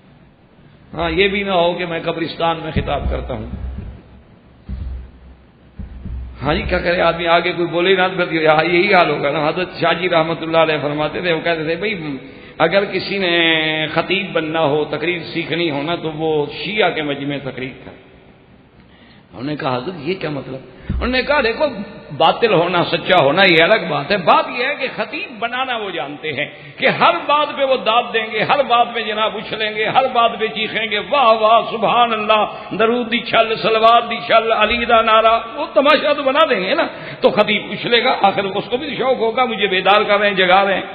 ہاں یہ بھی نہ ہو کہ میں قبرستان میں خطاب کرتا ہوں۔ ہاں جی کیا کرے آدمی، آگے کوئی بولے نہ تو یہی حال ہوگا نا۔ حضرت شاہ جی رحمۃ اللہ علیہ فرماتے تھے، وہ کہتے تھے بھائی اگر کسی نے خطیب بننا ہو، تقریر سیکھنی ہو نا تو وہ شیعہ کے مجمع تقریر کرے۔ انہوں نے کہا حضرت یہ کیا مطلب؟ انہوں نے کہا دیکھو باطل ہونا سچا ہونا یہ الگ بات ہے، بات یہ ہے کہ خطیب بنانا وہ جانتے ہیں کہ ہر بات پہ وہ داد دیں گے، ہر بات پہ جناب اچھلیں گے، ہر بات پہ چیخیں گے واہ واہ سبحان اللہ، درود دی چھل، صلوات دی چھل، علی دا نعرہ، وہ تماشا تو بنا دیں گے نا۔ تو خطیب اچھلے گا، آخر اس کو بھی شوق ہوگا مجھے بیدار کر رہے ہیں، جگا رہے ہیں۔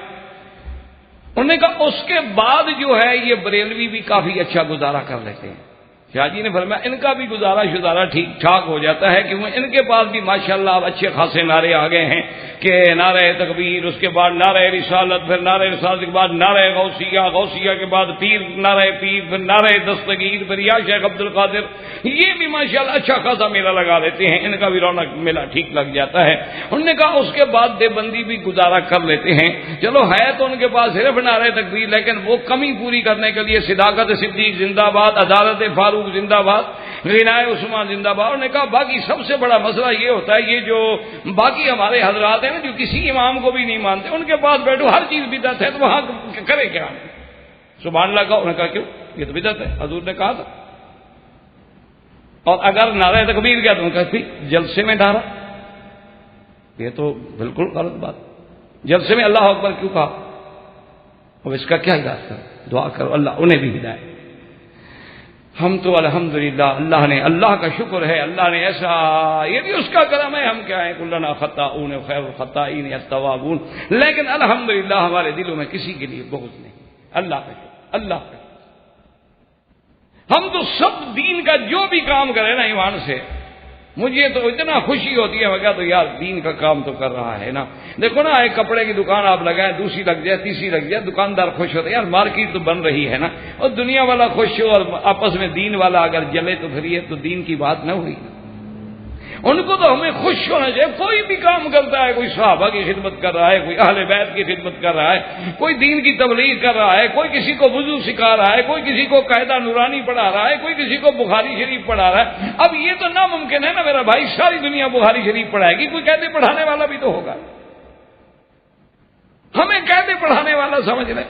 انہوں نے کہا اس کے بعد جو ہے یہ بریلوی بھی کافی اچھا گزارا کر لیتے ہیں۔ شاہ جی نے فرمایا ان کا بھی گزارا شزارا ٹھیک ٹھاک ہو جاتا ہے، کیونکہ ان کے پاس بھی ماشاءاللہ اب اچھے خاصے نعرے آ گئے ہیں کہ نعرہ تکبیر، اس کے بعد نعرہ رسالت، پھر نعرہ رسالت کے بعد نعرہ غوثیہ، غوثیہ کے بعد پیر، نعرہ پیر، پھر نعرہ دستگیر، پھر یا شیخ عبد القادر، یہ بھی ماشاءاللہ اچھا خاصا میلہ لگا لیتے ہیں، ان کا بھی رونق میلہ ٹھیک لگ جاتا ہے۔ انہوں نے کہا اس کے بعد دیوبندی بھی گزارا کر لیتے ہیں، چلو ہے تو ان کے پاس صرف نعرہ تکبیر، لیکن وہ کمی پوری کرنے کے لیے صداقت صدیق زندہ باد، عدالت فاروق زندہ باد، غنائے عثمان زندہ باد۔ انہوں نے کہا باقی سب سے بڑا مسئلہ یہ ہوتا ہے، یہ جو باقی ہمارے حضرات ہیں نا جو کسی امام کو بھی نہیں مانتے، ان کے پاس بیٹھو ہر چیز بدعت ہے تو وہاں کرے کیا؟ سبحان اللہ کا۔ انہوں نے کہا کیوں؟ یہ تو بدعت ہے، حضور نے کہا تھا۔ اور اگر نعرہ تکبیر کیا تو کہا پھر جلسے میں ڈارا، یہ تو بالکل غلط بات۔ جلسے میں اللہ اکبر کیوں کہا؟ اب اس کا کیا علاج کرو؟ دعا کرو اللہ انہیں بھی ہدایت۔ ہم تو الحمدللہ اللہ کا شکر ہے، اللہ نے ایسا، یہ بھی اس کا کرم ہے، ہم کیا ہیں کلنا خطاؤن خیر الخطائین التوابون، لیکن الحمدللہ ہمارے دلوں میں کسی کے لیے بغض نہیں، اللہ کا شکر، اللہ کا۔ ہم تو سب دین کا جو بھی کام کریں نا ایمان سے، مجھے تو اتنا خوشی ہوتی ہے، میں کہا تو یار دین کا کام تو کر رہا ہے نا. دیکھو نا، ایک کپڑے کی دکان آپ لگائیں، دوسری لگ جائے، تیسری لگ جائے، دکاندار خوش ہوتے ہیں، یار مارکیٹ تو بن رہی ہے نا. اور دنیا والا خوش ہو اور آپس میں دین والا اگر جلے تو پھر یہ تو دین کی بات نہ ہوئی. ان کو تو ہمیں خوش ہونا چاہیے. کوئی بھی کام کرتا ہے، کوئی صحابہ کی خدمت کر رہا ہے، کوئی اہل بیت کی خدمت کر رہا ہے، کوئی دین کی تبلیغ کر رہا ہے، کوئی کسی کو وضو سکھا رہا ہے، کوئی کسی کو قاعدہ نورانی پڑھا رہا ہے، کوئی کسی کو بخاری شریف پڑھا رہا ہے. اب یہ تو ناممکن ہے نا میرا بھائی، ساری دنیا بخاری شریف پڑھائے گی، کوئی قاعدے پڑھانے والا بھی تو ہوگا. ہمیں قاعدے پڑھانے والا سمجھ لیں.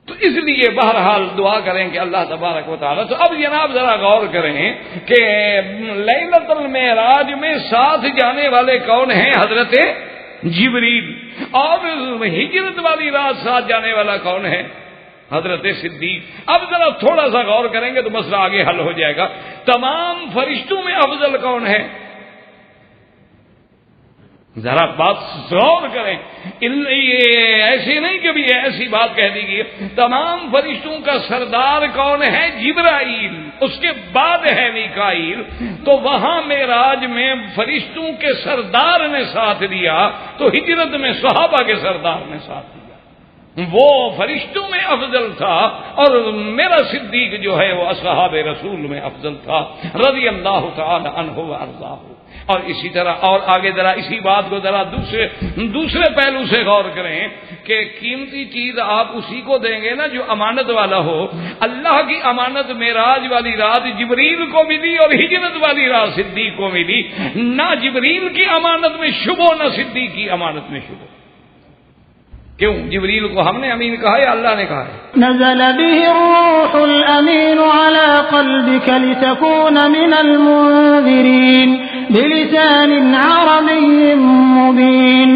تو اس لیے بہرحال دعا کریں کہ اللہ تبارک و تعالیٰ. تو اب جناب ذرا غور کریں کہ لیلۃ المعراج میں ساتھ جانے والے کون ہیں؟ حضرت جبریل. اور ہجرت والی رات ساتھ جانے والا کون ہے؟ حضرت صدیق. اب ذرا تھوڑا سا غور کریں گے تو مسئلہ آگے حل ہو جائے گا. تمام فرشتوں میں افضل کون ہے؟ ذرا بات غور کریں. یہ ایسے نہیں کہ بھی ایسی بات کہہ دی گئی. تمام فرشتوں کا سردار کون ہے؟ جبرائیل. اس کے بعد ہے میکائیل. تو وہاں معراج میں فرشتوں کے سردار نے ساتھ دیا، تو ہجرت میں صحابہ کے سردار نے ساتھ دیا. وہ فرشتوں میں افضل تھا، اور میرا صدیق جو ہے وہ اصحاب رسول میں افضل تھا، رضی اللہ تعالی عنہ وارضاہ. اور اسی طرح اور آگے ذرا اسی بات کو ذرا دوسرے پہلو سے غور کریں کہ قیمتی چیز آپ اسی کو دیں گے نا جو امانت والا ہو. اللہ کی امانت معراج والی رات جبریل کو ملی اور ہجرت والی رات صدیق کو ملی. نہ جبریل کی امانت میں شبہ، نہ صدیق کی امانت میں شبہ. کیوں؟ جبریل کو ہم نے امین کہا یا اللہ نے کہا ہے؟ نزل به الروح الامین على قلبك لتكون من المنذرین بلسان عربی مبین.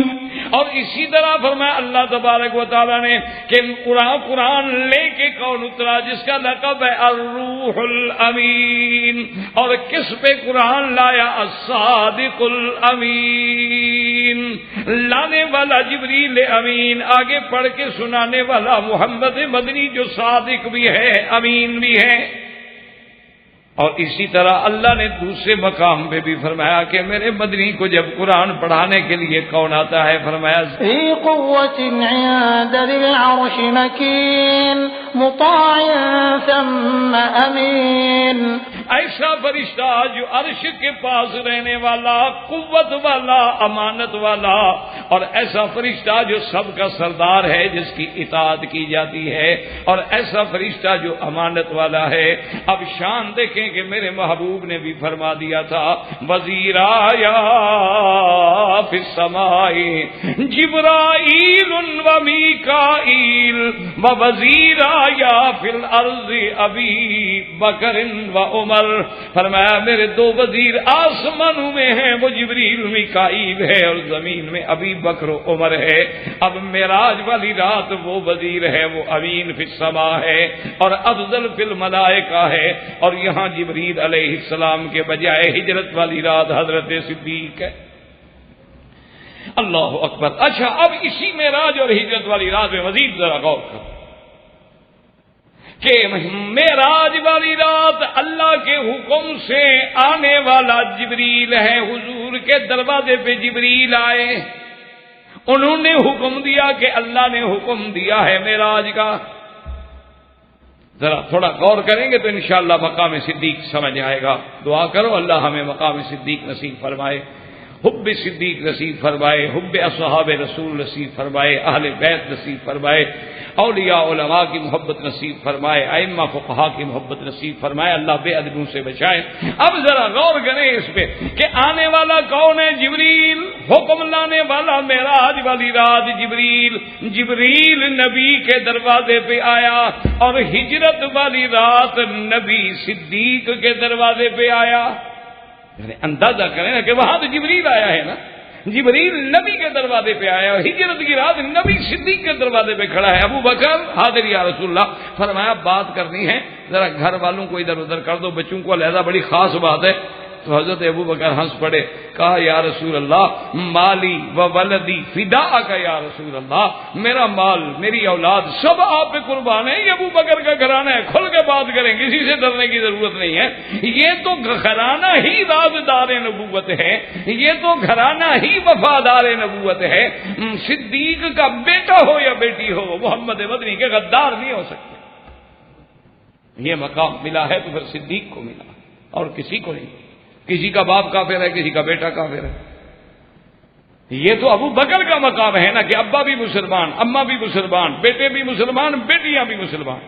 اور اسی طرح فرمایا اللہ تبارک و تعالیٰ نے کہ قرآن لے کے کون اترا جس کا لقب ہے الروح الامین. اور کس پہ قرآن لایا؟ الصادق الامین. لانے والا جبریل امین، آگے پڑھ کے سنانے والا محمد مدنی جو صادق بھی ہے امین بھی ہے. اور اسی طرح اللہ نے دوسرے مقام پہ بھی فرمایا کہ میرے مدنی کو جب قرآن پڑھانے کے لیے کون آتا ہے؟ فرمایا ذی قوت عند ذی العرش مکین مطاع ثم امین. ایسا فرشتہ جو عرش کے پاس رہنے والا، قوت والا، امانت والا، اور ایسا فرشتہ جو سب کا سردار ہے جس کی اطاعت کی جاتی ہے، اور ایسا فرشتہ جو امانت والا ہے. اب شان دیکھیں کہ میرے محبوب نے بھی فرما دیا تھا وزیرا یا فی السماء جبرائیل و میکائیل و وزیرا یا فی الارض ابی بکر و عمر. فرمایا میرے دو وزیر آسمانوں میں ہیں، وہ جبریل میکائیل ہے، اور زمین میں ابی بکر و عمر ہے. اب معراج والی رات وہ وزیر ہے، وہ امین فی السماء ہے اور افضل فی الملائکہ ہے. اور یہاں جبریل علیہ السلام کے بجائے ہجرت والی رات حضرت صدیق ہے. اللہ اکبر. اچھا، اب اسی معراج اور ہجرت والی رات میں مزید ذرا غور کرو کہ معراج والی رات اللہ کے حکم سے آنے والا جبریل ہے. حضور کے دروازے پہ جبریل آئے، انہوں نے حکم دیا کہ اللہ نے حکم دیا ہے معراج کا. ذرا تھوڑا غور کریں گے تو انشاءاللہ مقام صدیق سمجھ آئے گا. دعا کرو اللہ ہمیں مقام صدیق نصیب فرمائے، حب صدیق نصیب فرمائے، حب اصحاب رسول نصیب فرمائے، اہل بیت نصیب فرمائے، اولیاء علماء کی محبت نصیب فرمائے، ائمہ فقہا کی محبت نصیب فرمائے. اللہ بے ادبوں سے بچائے. اب ذرا غور کریں اس پہ کہ آنے والا کون ہے؟ جبریل. حکم لانے والا معراج والی رات جبریل نبی کے دروازے پہ آیا، اور ہجرت والی رات نبی صدیق کے دروازے پہ آیا. یعنی اندازہ کریں نا کہ وہاں تو جبریل آیا ہے نا، جبریل نبی کے دروازے پہ آیا، اور ہجرت کی رات نبی صدیق کے دروازے پہ کھڑا ہے. ابو بکر حاضر یا رسول اللہ. فرمایا بات کرنی ہے، ذرا گھر والوں کو ادھر ادھر کر دو، بچوں کو علیحدہ، بڑی خاص بات ہے. تو حضرت ابو بکر ہنس پڑے، کہا یا رسول اللہ مالی و ولدی فداءک یا رسول اللہ، میرا مال میری اولاد سب آپ پہ قربان ہے، یہ ابو بکر کا گھرانہ ہے، کھل کے بات کریں، کسی سے ڈرنے کی ضرورت نہیں ہے، یہ تو گھرانہ ہی رازدار نبوت ہے، یہ تو گھرانہ ہی وفادار نبوت ہے، صدیق کا بیٹا ہو یا بیٹی ہو محمد مدنی کے غدار نہیں ہو سکتے۔ یہ مقام ملا ہے تو پھر صدیق کو ملا اور کسی کو نہیں، کسی کا باپ کافر ہے، کسی کا بیٹا کافر ہے، یہ تو ابو بکر کا مقام ہے نا کہ ابا بھی مسلمان، اماں بھی مسلمان، بیٹے بھی مسلمان، بیٹیاں بھی مسلمان۔